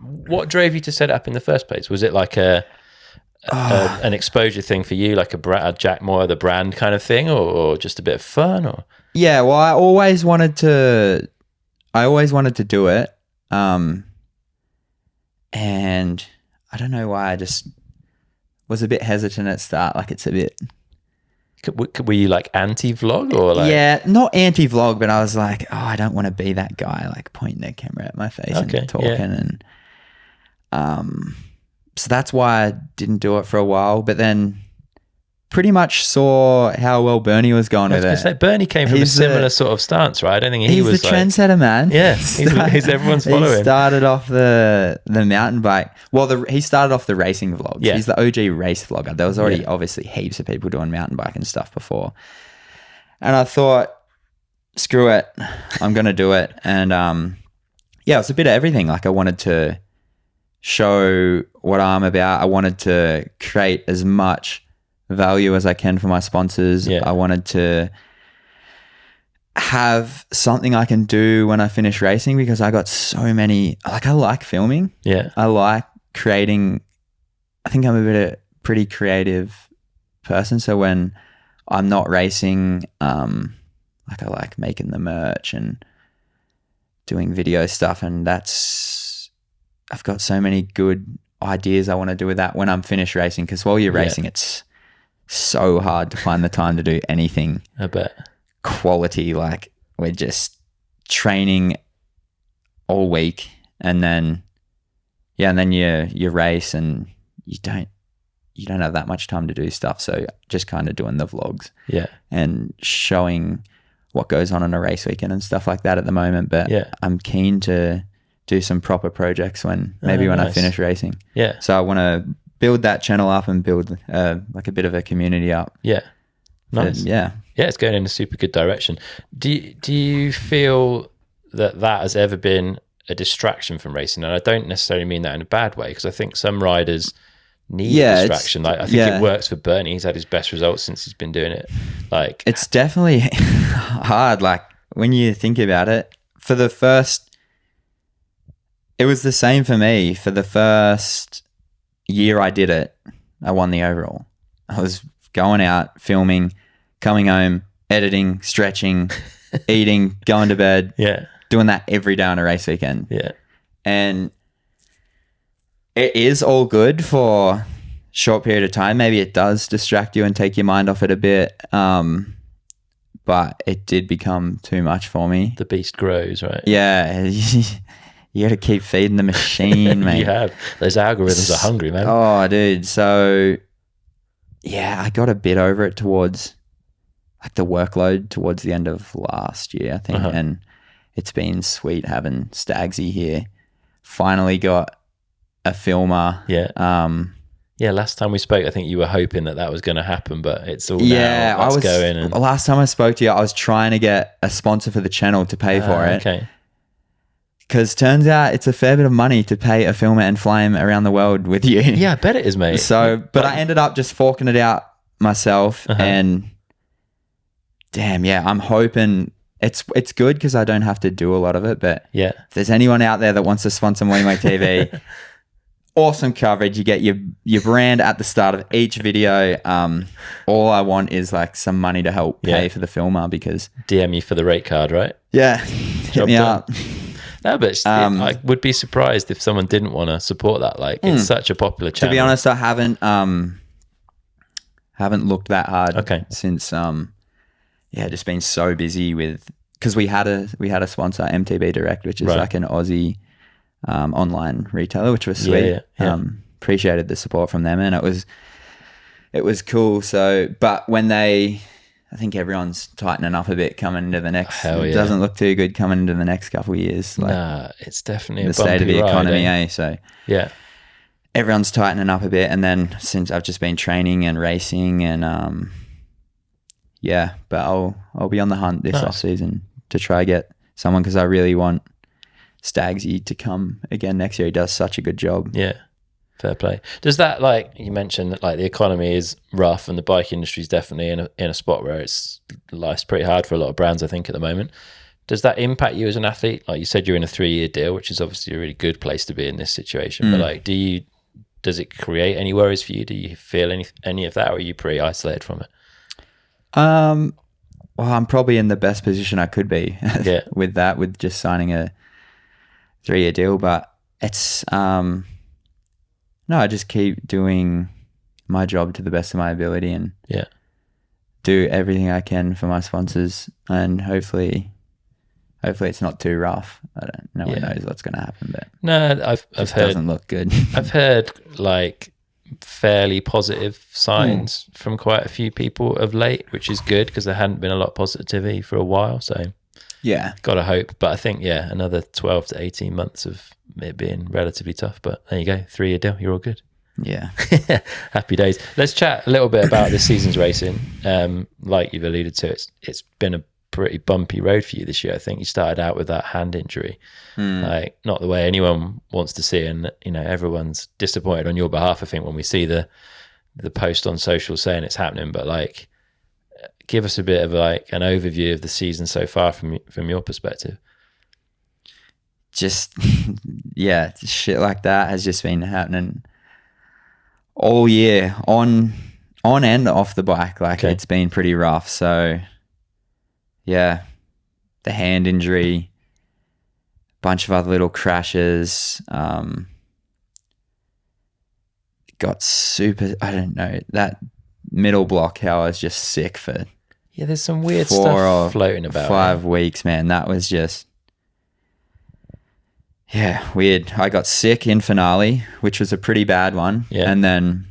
What drove you to set it up in the first place? Was it like an exposure thing for you, like a Jack Moir, the brand kind of thing, or just a bit of fun? Or yeah, well, I always wanted to do it, and I don't know why I just was a bit hesitant at start. Like it's a bit. Were you like anti-vlog or like? Yeah, not anti-vlog, but I was like, oh, I don't want to be that guy like pointing the camera at my face and talking, and so that's why I didn't do it for a while. But then pretty much saw how well Bernie was going with it. Say, Bernie came from a similar sort of stance, right? I don't think he was the trendsetter, man. Yeah, he's everyone's following. He started off the mountain bike. Well, he started off the racing vlogs. Yeah. He's the OG race vlogger. There was already obviously heaps of people doing mountain bike and stuff before. And I thought, screw it, I'm going to do it. And it was a bit of everything. Like I wanted to show what I'm about. I wanted to create as much value as I can for my sponsors. I wanted to have something I can do when I finish racing because I got so many, like I like filming. Yeah. I like creating. I think I'm a pretty creative person. So when I'm not racing, like I like making the merch and doing video stuff, and I've got so many good ideas I want to do with that when I'm finished racing, because while you're racing, it's so hard to find the time to do anything. I bet. Quality, like we're just training all week, and then you race, and you don't have that much time to do stuff. So just kind of doing the vlogs, and showing what goes on a race weekend and stuff like that at the moment. But I'm keen to do some proper projects when I finish racing. Yeah. So I want to build that channel up and build like a bit of a community up. Yeah. Nice. Yeah, it's going in a super good direction. Do you feel that has ever been a distraction from racing? And I don't necessarily mean that in a bad way, because I think some riders need a distraction. Like I think it works for Bernie. He's had his best results since he's been doing it. Like it's definitely hard. Like when you think about it, it was the same for me. For the first year I did it, I won the overall. I was going out, filming, coming home, editing, stretching, eating, going to bed, Yeah. doing that every day on a race weekend. Yeah. And it is all good for a short period of time. Maybe it does distract you and take your mind off it a bit. But it did become too much for me. The beast grows, right? Yeah. You got to keep feeding the machine, mate. You have. Those algorithms are hungry, man. Oh, dude. So, yeah, I got a bit over it towards like the workload towards the end of last year, I think. And it's been sweet having Stagsy here. Finally got a filmer. Yeah. Yeah, last time we spoke, I think you were hoping that was going to happen, but it's all now. Let's go in. And... Last time I spoke to you, I was trying to get a sponsor for the channel to pay for it. Okay. Because turns out it's a fair bit of money to pay a filmer and flame around the world with you. Yeah, I bet it is, mate. So, but I ended up just forking it out myself, and damn, yeah, I'm hoping it's good because I don't have to do a lot of it. But yeah, if there's anyone out there that wants to sponsor Moi Moi TV, awesome coverage. You get your brand at the start of each video. All I want is like some money to help pay for the filmer because DM you for the rate card, right? Yeah, hit me up. No, but I would be surprised if someone didn't want to support that. Like, it's such a popular channel. To be honest, I haven't looked that hard since just been so busy with because we had a sponsor, MTB Direct, which is like an Aussie online retailer, which was sweet. Yeah. Appreciated the support from them, and it was cool. So, but when I think everyone's tightening up a bit coming into the next. It doesn't look too good coming into the next couple of years. Like nah, it's definitely the a state of the ride, economy, So yeah, everyone's tightening up a bit, and then since I've just been training and racing, and but I'll be on the hunt this off season to try get someone because I really want Stagsy to come again next year. He does such a good job. Yeah. Fair play. Does that, like you mentioned, that like the economy is rough and the bike industry is definitely in a spot where life's pretty hard for a lot of brands, I think, at the moment. Does that impact you as an athlete? Like you said, you're in a 3-year deal, which is obviously a really good place to be in this situation. But like, does it create any worries for you? Do you feel any of that, or are you pretty isolated from it? Well, I'm probably in the best position I could be with just signing a 3-year deal, but it's no, I just keep doing my job to the best of my ability and do everything I can for my sponsors, and hopefully it's not too rough. No one knows what's going to happen, but no, I've heard doesn't look good. I've heard like fairly positive signs from quite a few people of late, which is good because there hadn't been a lot of positivity for a while. So yeah, gotta hope. But I think another 12 to 18 months of it being relatively tough. But there you go, 3-year deal. You're all good. Yeah. Happy days. Let's chat a little bit about this season's racing. Like you've alluded to, it's been a pretty bumpy road for you this year. I think you started out with that hand injury, like not the way anyone wants to see, and everyone's disappointed on your behalf. I think when we see the post on social saying it's happening, but like, give us a bit of like an overview of the season so far from your perspective. Just shit like that has just been happening all year on and off the bike. Like it's been pretty rough. So yeah, the hand injury, bunch of other little crashes, got super, I don't know, that middle block, how I was just sick for there's some weird stuff floating about 5 weeks, man. That was just weird. I got sick in finale, which was a pretty bad one. Yeah. And then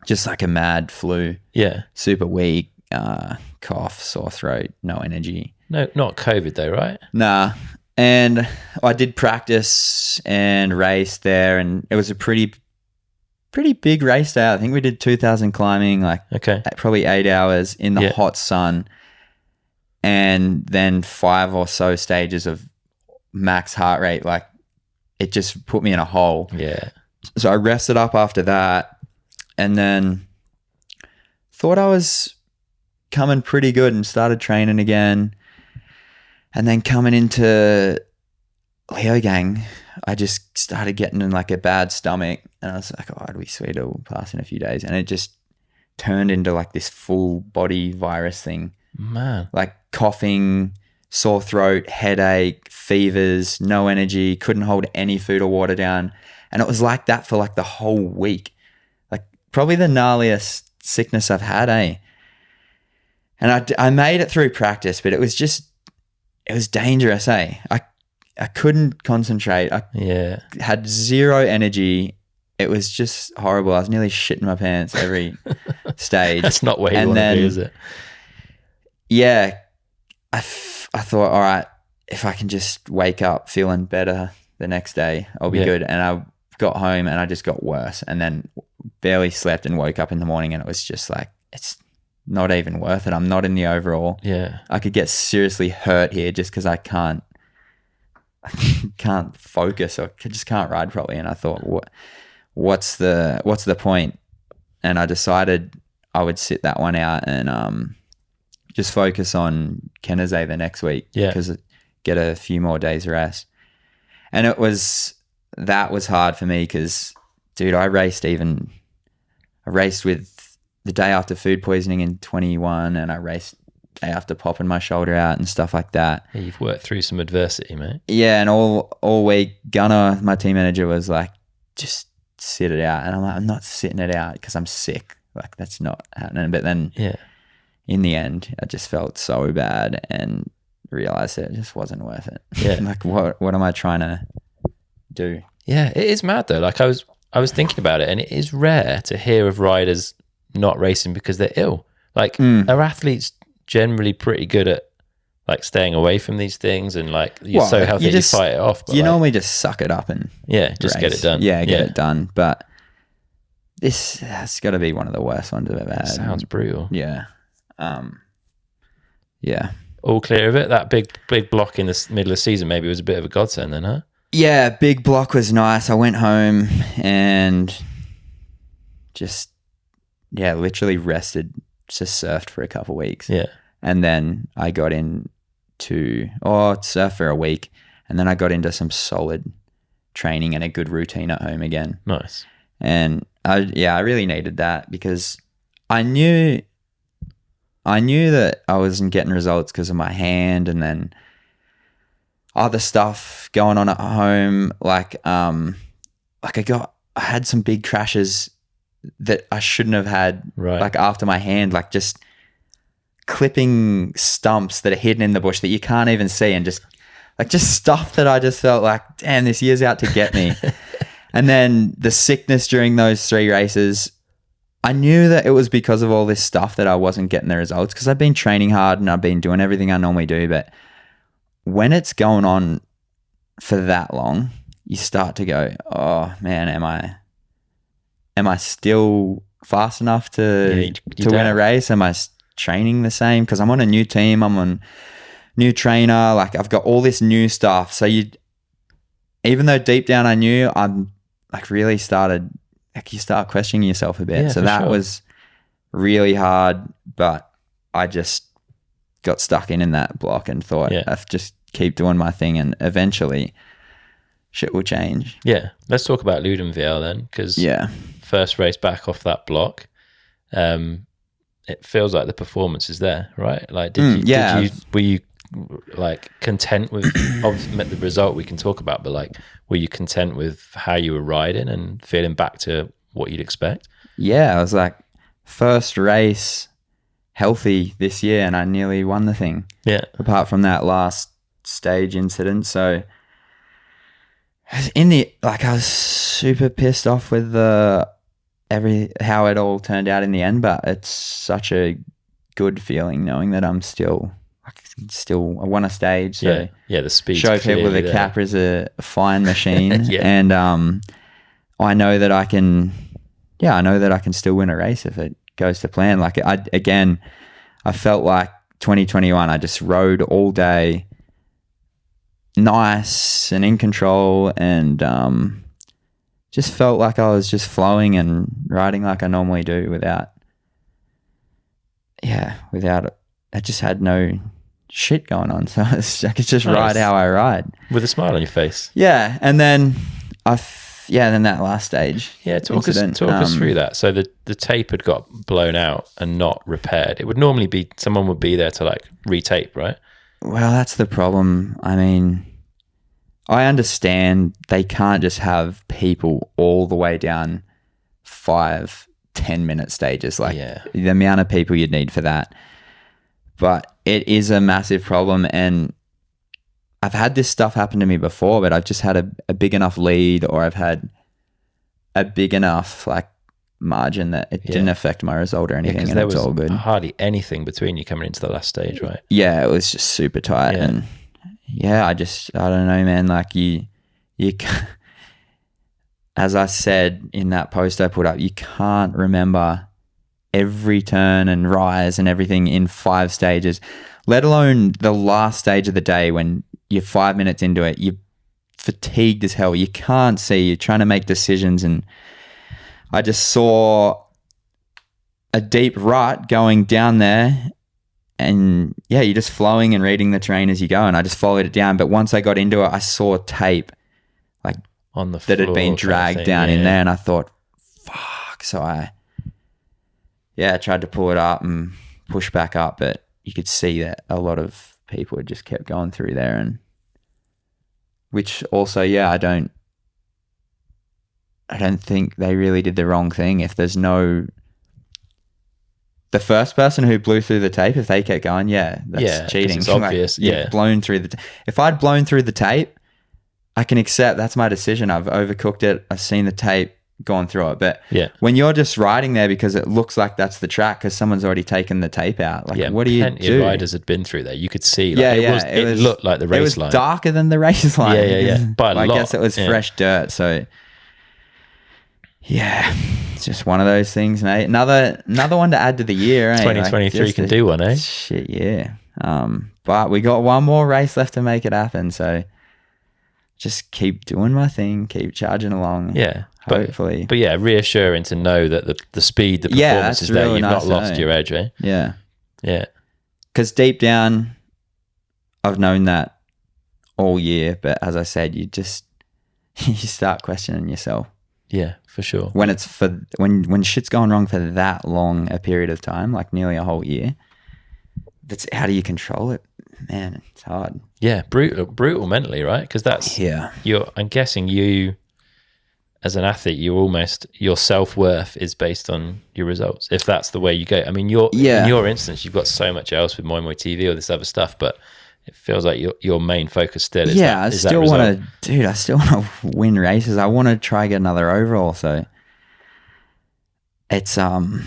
just like a mad flu. Yeah. Super weak, cough, sore throat, no energy. No, not COVID though, right? Nah. And I did practice and race there, and it was a pretty big race day. I think we did 2,000 climbing, like probably 8 hours in the hot sun, and then 5 or so stages of max heart rate. Like it just put me in a hole. Yeah. So I rested up after that, and then thought I was coming pretty good and started training again. And then coming into Leo Gang, I just started getting in like a bad stomach, and I was like, oh, it'll be sweet, it'll pass in a few days. And it just turned into like this full body virus thing. Man. like coughing, sore throat, headache, fevers, no energy, couldn't hold any food or water down. And it was like that for like the whole week. Like probably the gnarliest sickness I've had, eh? And I made it through practice, but it was dangerous, eh? I couldn't concentrate. I had zero energy. It was just horrible. I was nearly shitting my pants every stage. That's not where you want to be, is it? Yeah. I thought, all right, if I can just wake up feeling better the next day, I'll be good. And I got home and I just got worse, and then barely slept and woke up in the morning, and it was just like, it's not even worth it. I'm not in the overall. Yeah. I could get seriously hurt here just because I can't focus, or just can't ride properly. And I thought, what's the point? And I decided I would sit that one out and just focus on Kenazay the next week, because get a few more days rest. And that was hard for me because, dude, I raced with the day after food poisoning in 21, and I raced day after popping my shoulder out and stuff like that. Yeah, you've worked through some adversity, mate. Yeah, and all week, Gunnar, my team manager, was like, just sit it out. And I'm like, I'm not sitting it out because I'm sick. Like, that's not happening. But then in the end, I just felt so bad and realized that it just wasn't worth it. Yeah. Like, what am I trying to do? Yeah, it is mad though. Like I was thinking about it, and it is rare to hear of riders not racing because they're ill. Like our athletes generally pretty good at like staying away from these things, and like you're so healthy, you fight it off. But you normally just suck it up and just race. get it done. Yeah, get it done. But this has got to be one of the worst ones I've ever had. Sounds brutal. Yeah. Yeah. All clear of it? That big block in the middle of the season maybe was a bit of a godsend then, huh? Yeah, big block was nice. I went home and just, literally rested, just surfed for a couple of weeks. Yeah. And then I got surf for a week, and then I got into some solid training and a good routine at home again. Nice. And I really needed that because I knew that I wasn't getting results because of my hand, and then other stuff going on at home. I had some big crashes that I shouldn't have had. Right. Like after my hand, like just clipping stumps that are hidden in the bush that you can't even see, and just stuff that I just felt like, damn, this year's out to get me. And then the sickness during those 3 races, I knew that it was because of all this stuff that I wasn't getting the results, because I've been training hard and I've been doing everything I normally do. But when it's going on for that long, you start to go, oh man, am I still fast enough to win a race? Am I training the same? Because I'm on a new team, I'm on new trainer, like I've got all this new stuff. So even though deep down I knew, I'm like really started, like you start questioning yourself a bit. Yeah, so that was really hard, but I just got stuck in that block and thought, I've just keep doing my thing, and eventually shit will change. Yeah. Let's talk about Loudonville then, because first race back off that block, it feels like the performance is there, right? Like, were you like content with the result we can talk about, but like, were you content with how you were riding and feeling back to what you'd expect? Yeah, I was like, first race healthy this year, and I nearly won the thing. Yeah. Apart from that last stage incident. So I was super pissed off with how it all turned out in the end, but it's such a good feeling knowing that I won a stage. So the speed. Show people that Capra is a fine machine. And I know that I can still win a race if it goes to plan. Like I felt like 2021, I just rode all day, nice and in control, and just felt like I was just flowing and riding like I normally do without I just had no shit going on. So I could just ride how I ride. With a smile on your face. Yeah. And then I yeah, then that last stage. Yeah, talk us through that. So the tape had got blown out and not repaired. It would normally be someone would be there to like retape, right? Well, that's the problem. I mean, I understand they can't just have people all the way down 5-10 minute stages, like the amount of people you'd need for that. But it is a massive problem, and I've had this stuff happen to me before, but I've just had a big enough lead, or I've had a big enough like margin that it didn't affect my result or anything, and there it's was all good. Hardly anything between you coming into the last stage, right? Yeah, it was just super tight, and I don't know, man. Like you, as I said in that post I put up, you can't remember every turn and rise and everything in 5 stages, let alone the last stage of the day when you're 5 minutes into it, you're fatigued as hell. You can't see, you're trying to make decisions. And I just saw a deep rut going down there, and you're just flowing and reading the terrain as you go. And I just followed it down. But once I got into it, I saw tape like on the floor that had been dragged down in there. And I thought, fuck. So I tried to pull it up and push back up, but you could see that a lot of people had just kept going through there, and which also, I don't think they really did the wrong thing. If there's the first person who blew through the tape, if they kept going, that's cheating. It's obvious. You've blown through if I'd blown through the tape, I can accept that's my decision. I've overcooked it. I've seen the tape, gone through it. But when you're just riding there because it looks like that's the track because someone's already taken the tape out, like what do you do? Riders had been through there. You could see, like, it looked like the race line. It was darker than the race line. But I guess it was fresh dirt. So it's just one of those things, mate. Another one to add to the year. 2023 can do one, eh? Shit, yeah. But we got one more race left to make it happen. So just keep doing my thing, keep charging along. Yeah. Hopefully. But reassuring to know that the speed, the performance is there. You've not lost your edge, eh? Yeah. Yeah. Because deep down, I've known that all year. But as I said, you start questioning yourself. Yeah, for sure. When it's when shit's going wrong for that long a period of time, like nearly a whole year, how do you control it? Man, it's hard. Yeah, brutal mentally, right? Because that's I'm guessing you, as an athlete, your self-worth is based on your results. If that's the way you go, I mean, in your instance, you've got so much else with Moi Moi TV or this other stuff, but it feels like your main focus still is I still want to win races. I want to try get another overall. So it's that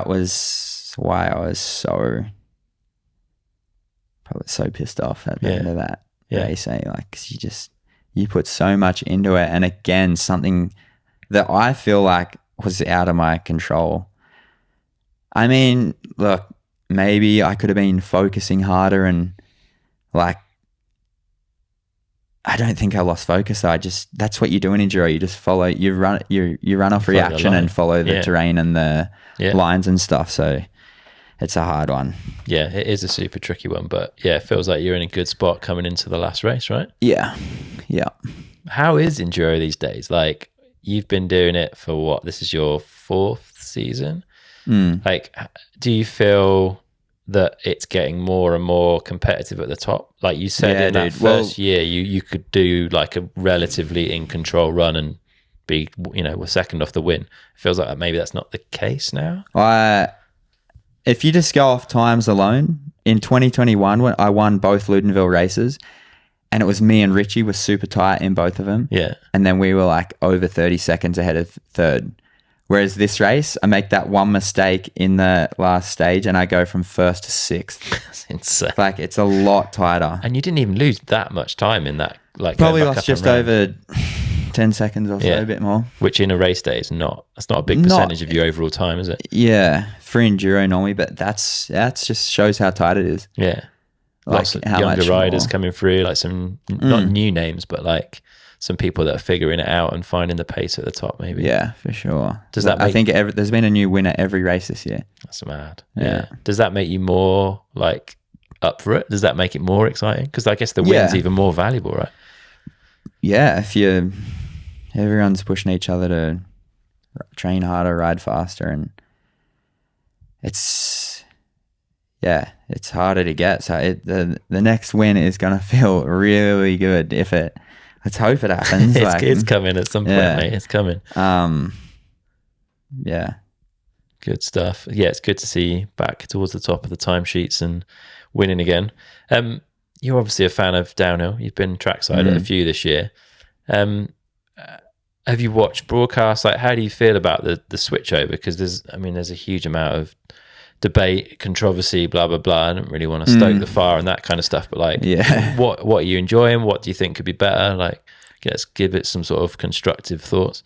was why I was probably so pissed off at the end of that race. Like, 'cause you put so much into it, and again, something that I feel like was out of my control. I mean, look, maybe I could have been focusing harder, and like, I don't think I lost focus. That's what you do in Enduro. You just follow, you run off reaction and follow the terrain and the lines and stuff. So it's a hard one. Yeah, it is a super tricky one, but it feels like you're in a good spot coming into the last race, right? Yeah. How is Enduro these days? Like, you've been doing it for what? This is your 4th season? Like, do you feel that it's getting more and more competitive at the top? Like you said, in that first year, you could do like a relatively in control run and be, we're second off the win. It feels like maybe that's not the case now. If you just go off times alone, in 2021, when I won both Loudonville races, and it was me and Richie was super tight in both of them. Yeah. And then we were like over 30 seconds ahead of third. Whereas this race, I make that one mistake in the last stage and I go from 1st to 6th. That's insane. Like, it's a lot tighter. And you didn't even lose that much time in that. Like, probably lost just over 10 seconds or so, a bit more. Which in a race day that's not a big percentage of your overall time, is it? Yeah, for Enduro normally, but that's just shows how tight it is. Yeah. Like, lots of younger riders coming through, like some, not new names, but like some people that are figuring it out and finding the pace at the top, maybe. Yeah, for sure. I think there's been a new winner every race this year. That's mad. Yeah. Does that make you more like up for it? Does that make it more exciting? Because I guess the win's even more valuable, right? Yeah, if everyone's pushing each other to train harder, ride faster, and it's harder to get. So the next win is gonna feel really good let's hope it happens. It's coming at some point, mate. It's coming. Yeah. Good stuff. Yeah, it's good to see you back towards the top of the timesheets and winning again. You're obviously a fan of downhill. You've been trackside at a few this year. Have you watched broadcasts? Like, how do you feel about the switch over? Because there's a huge amount of debate, controversy, blah blah blah. I don't really want to stoke the fire and that kind of stuff, but what are you enjoying? What do you think could be better? Like, let's give it some sort of constructive thoughts.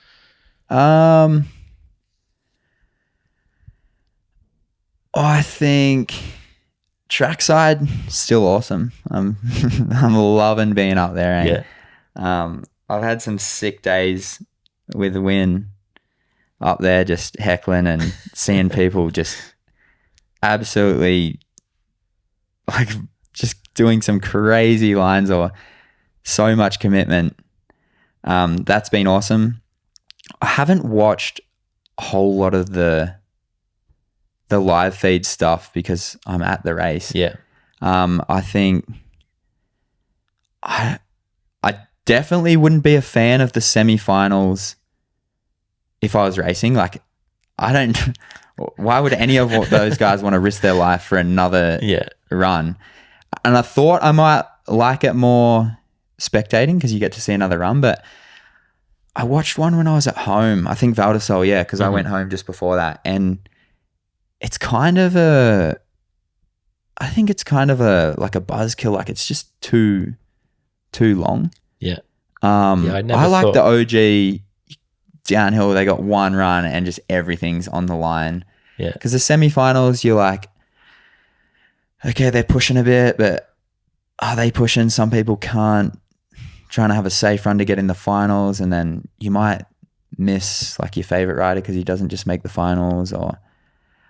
I think trackside still awesome. I'm loving being up there. Yeah. I've had some sick days with the win up there, just heckling and seeing people just absolutely like just doing some crazy lines or so much commitment. That's been awesome. I haven't watched a whole lot of the live feed stuff because I'm at the race. Yeah. I think I definitely wouldn't be a fan of the semifinals if I was racing. Like, why would any of those guys want to risk their life for another run? And I thought I might like it more spectating because you get to see another run, but I watched one when I was at home. I think Val d'Isole, because I went home just before that, and it's kind of like a buzzkill. Like, it's just too long. Yeah. I like the OG downhill. They got one run and just everything's on the line. Yeah. Because the semifinals, you're like, okay, they're pushing a bit, but are they pushing? Some people can't. Trying to have a safe run to get in the finals, and then you might miss like your favorite rider because he doesn't just make the finals, or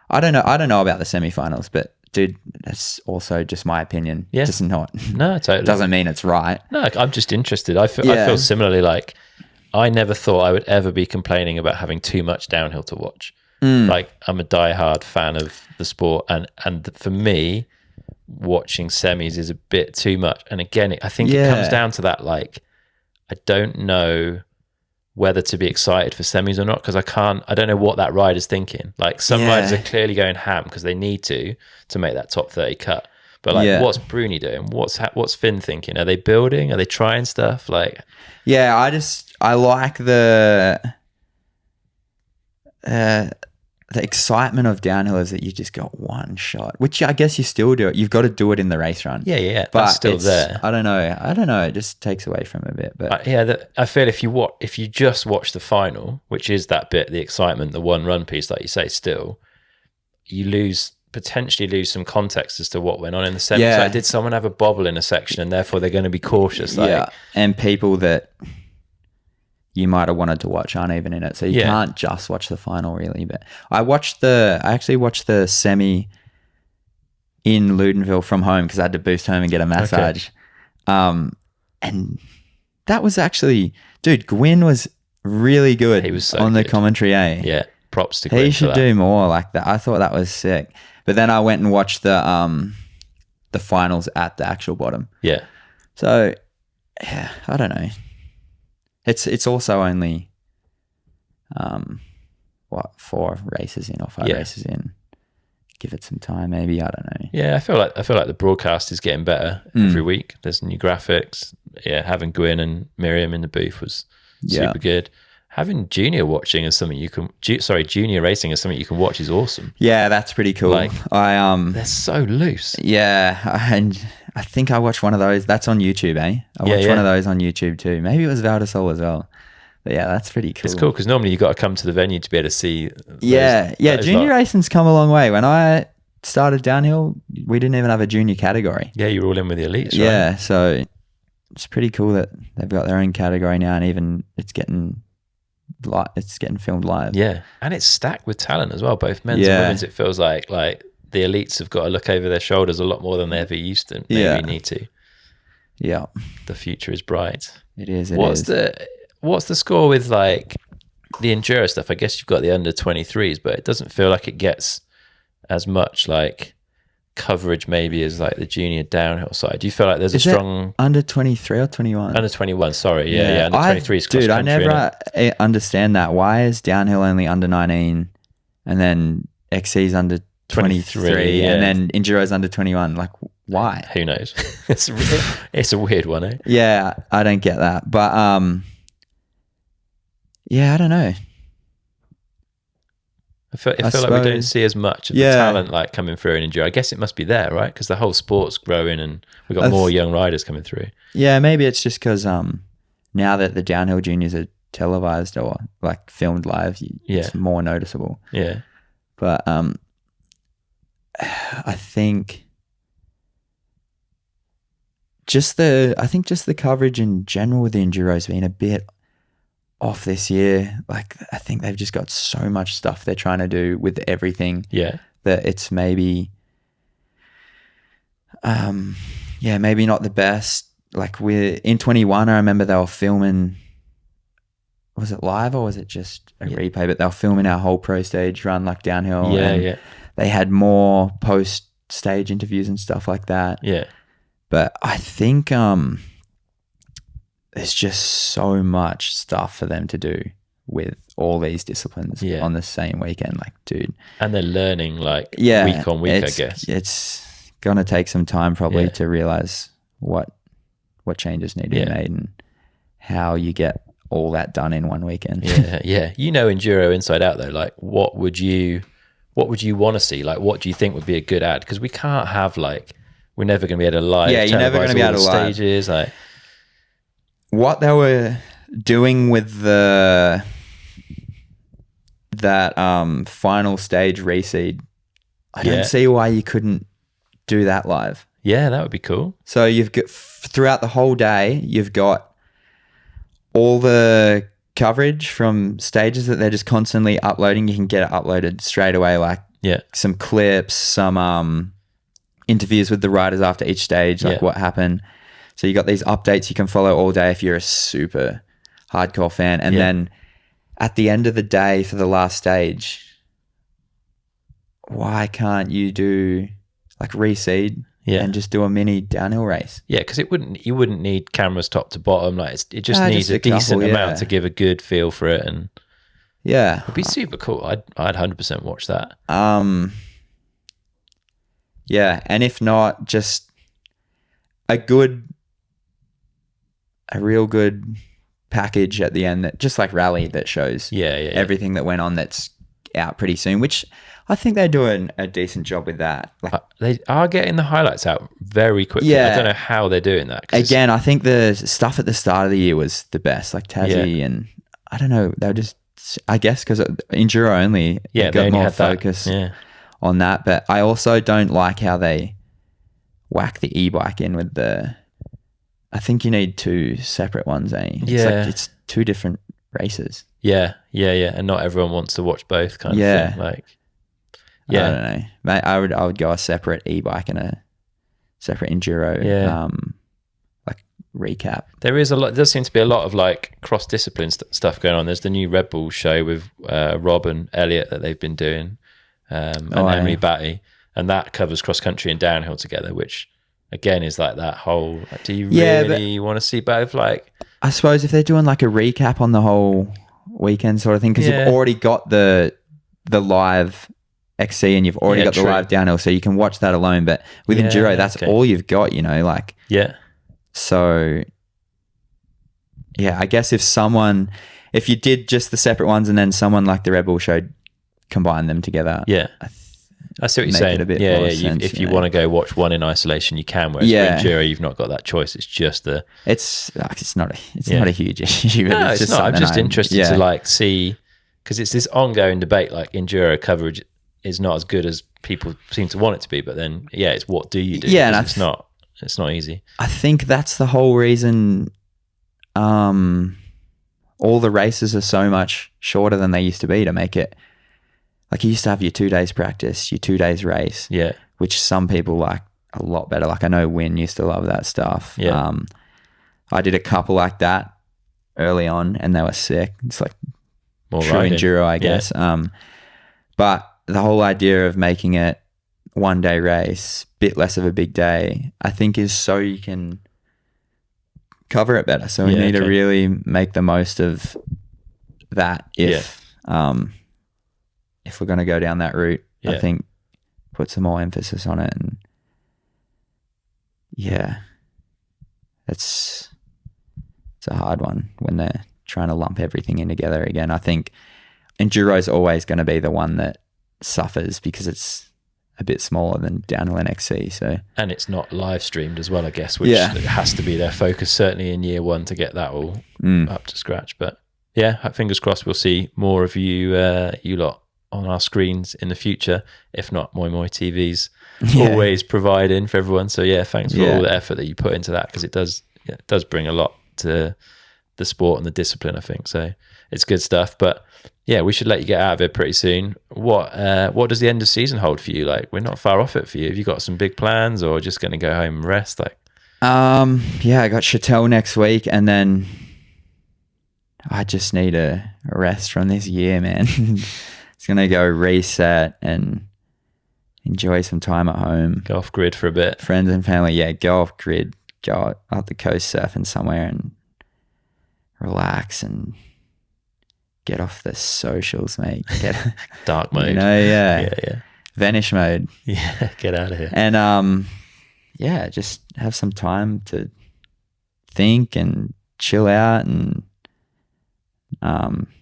I don't know about the semifinals, but dude, that's also just my opinion. Yeah. Just not. No, totally. Doesn't mean it's right. No, I'm just interested. I feel similarly. Like, I never thought I would ever be complaining about having too much downhill to watch. Like, I'm a diehard fan of the sport, and for me, watching semis is a bit too much. And again, I think it comes down to that. Like, I don't know whether to be excited for semis or not, because I don't know what that rider's thinking. Like, some riders are clearly going ham because they need to make that top 30 cut. But like, what's Bruni doing? What's Finn thinking? Are they building? Are they trying stuff? Like, I like the excitement of downhill is that you just got one shot, which I guess you still do it. You've got to do it in the race run. Yeah. But that's still there. I don't know. It just takes away from it a bit. But I feel if you just watch the final, which is that bit, the excitement, the one run piece, like you say, still, you potentially lose some context as to what went on in the seconds. Yeah. Like, did someone have a bobble in a section and therefore they're going to be cautious? Like, and people that you might have wanted to watch aren't even in it, so you can't just watch the final really. But I actually watched the semi in Loudonville from home because I had to boost home and get a massage. And that was actually, dude, Gwyn was really good. He was so on good. The commentary. Yeah, props to Gwyn. He should do more like that. I thought that was sick. But then I went and watched the finals at the actual bottom. Yeah. So yeah, I don't know. It's also only 4 races in or 5 races in. Give it some time, maybe. I don't know. Yeah, I feel like the broadcast is getting better every week. There's new graphics. Yeah, having Gwyn and Miriam in the booth was super good. Having junior racing as something you can watch is awesome. Yeah, that's pretty cool. Like, they're so loose. Yeah, and I think I watched one of those. That's on YouTube, eh? I watched one of those on YouTube too. Maybe it was Val d'Isole as well. But yeah, that's pretty cool. It's cool because normally you got to come to the venue to be able to see. Those junior racing's come a long way. When I started downhill, we didn't even have a junior category. Yeah, you were all in with the elites, right? Yeah, so it's pretty cool that they've got their own category now, and even it's getting filmed live. Yeah, and it's stacked with talent as well, both men's and women's. It feels like the elites have got to look over their shoulders a lot more than they ever used to. Maybe need to. Yeah, the future is bright. It is. what's the score with like the enduro stuff? I guess you've got the under 23s, but it doesn't feel like it gets as much like coverage maybe as like the junior downhill side. Do you feel like there's a strong under 23 or 21? Under 21? Sorry, yeah. Under 23 is cross dude. I country, never understand that. Why is downhill only under 19, and then XC's under 23, yeah. and then enduro's under 21? Like, why? Who knows? It's a weird one, eh? Yeah, I don't get that. But yeah, I don't know. I feel like we don't see as much of the talent like coming through in enduro. I guess it must be there, right? Because the whole sport's growing and we've got more young riders coming through. Yeah, maybe it's just because now that the downhill juniors are televised or like filmed live, it's more noticeable. Yeah. But I think just the coverage in general with the enduro has been a bit off this year. Like, I think they've just got so much stuff they're trying to do with everything. Yeah. That it's maybe, maybe not the best. Like in 21, I remember they were filming, was it live or was it just a replay? But they were filming our whole pro stage run, like downhill. Yeah. They had more post stage interviews and stuff like that. Yeah. But I think, there's just so much stuff for them to do with all these disciplines on the same weekend. Like, dude. And they're learning like week on week, I guess. It's going to take some time probably to realize what changes need to be made and how you get all that done in one weekend. Yeah. You know enduro inside out though. Like, what would you want to see? Like, what do you think would be a good ad? Because we can't have like, we're never going to be able to live. Yeah, you're never going to be able to live. Stages, like, what they were doing with that final stage reseed, I don't see why you couldn't do that live. Yeah, that would be cool. So you've got throughout the whole day, you've got all the coverage from stages that they're just constantly uploading. You can get it uploaded straight away, like some clips, some interviews with the riders after each stage, like what happened. So you got these updates you can follow all day if you're a super hardcore fan. And then at the end of the day for the last stage, why can't you do like reseed and just do a mini downhill race? Yeah, because you wouldn't need cameras top to bottom. Like it just needs a decent amount to give a good feel for it. And it'd be super cool. I'd 100% watch that. Yeah, and if not, just a real good package at the end that just like rally that shows everything that went on that's out pretty soon, which I think they're doing a decent job with that. Like, they are getting the highlights out very quickly. I don't know how they're doing that. Again, I think the stuff at the start of the year was the best, like Tassie and I don't know, they were just, I guess because enduro only, got more focus on that. But I also don't like how they whack the e-bike in with I think you need two separate ones, eh? It's two different races. Yeah. And not everyone wants to watch both kind of thing. Like, I don't know. Mate, I would go a separate e-bike and a separate enduro like recap. There does seem to be a lot of like cross-discipline stuff going on. There's the new Red Bull show with Rob and Elliot that they've been doing, and Emery Batty, and that covers cross-country and downhill together, which again is like that whole, like, do you really want to see both? Like, I suppose if they're doing like a recap on the whole weekend sort of thing, because you've already got the live XC and you've already got the live downhill, so you can watch that alone. But with enduro, that's all you've got, you know, like. So I guess if you did just the separate ones and then someone like the Red Bull show combine them together, I see what you're saying. If you want to go watch one in isolation, you can. Whereas for enduro, you've not got that choice. It's just it's not a huge issue. No, it's not. I'm just interested to like see, because it's this ongoing debate. Like enduro coverage is not as good as people seem to want it to be. But then it's what do you do? Yeah, and it's not easy. I think that's the whole reason. All the races are so much shorter than they used to be to make it. Like, you used to have your 2 days practice, your 2 days race, which some people like a lot better. Like, I know Win used to love that stuff. I did a couple like that early on, and they were sick. It's like More true riding. enduro, I guess. But the whole idea of making it 1 day race, bit less of a big day, I think is so you can cover it better. So we need to really make the most of that if we're going to go down that route. I think put some more emphasis on it. And it's a hard one when they're trying to lump everything in together again. I think enduro is always going to be the one that suffers because it's a bit smaller than downhill and XC. So, and it's not live streamed as well, I guess, which has to be their focus certainly in year one to get that all up to scratch. But yeah, fingers crossed we'll see more of you lot on our screens in the future. If not, Moi Moi TV's always providing for everyone. So yeah, thanks for all the effort that you put into that, because it does bring a lot to the sport and the discipline, I think. So it's good stuff. But yeah, we should let you get out of it pretty soon. What does the end of season hold for you? Like, we're not far off it for you. Have you got some big plans, or just going to go home and rest? Like, I got Chatel next week, and then I just need a rest from this year, man. It's going to go reset and enjoy some time at home. Go off grid for a bit. Friends and family, go off grid, go up the coast surfing somewhere and relax and get off the socials, mate. Get dark mode. Vanish mode. Yeah, get out of here. And just have some time to think and chill out and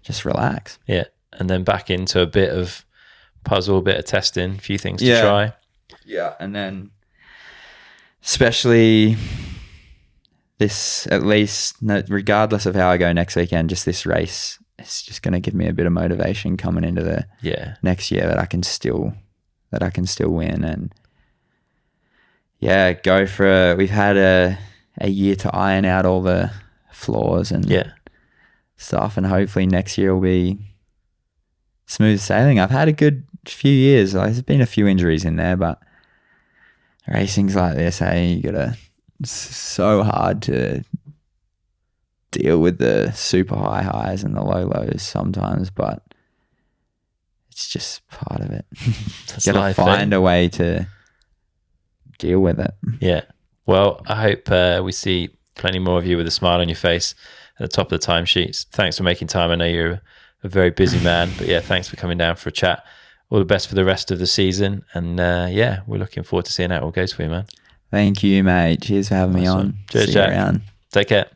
just relax. Yeah, and then back into a bit of puzzle, a bit of testing, a few things to try. Yeah, and then especially this, at least, regardless of how I go next weekend, just this race, it's just going to give me a bit of motivation coming into the next year that I can still win. And go for we've had a year to iron out all the flaws and stuff, and hopefully next year will be smooth sailing. I've had a good few years. There's been a few injuries in there, but racing's like this, you gotta, it's so hard to deal with the super high highs and the low lows sometimes, but it's just part of it. You gotta find a way to deal with it. Yeah. Well, I hope we see plenty more of you with a smile on your face at the top of the timesheets. Thanks for making time. I know you're a very busy man, but thanks for coming down for a chat. All the best for the rest of the season, and we're looking forward to seeing how it all goes for you, man. Thank you, mate. Cheers for having me on. Cheers, See Jack. you around. Take care.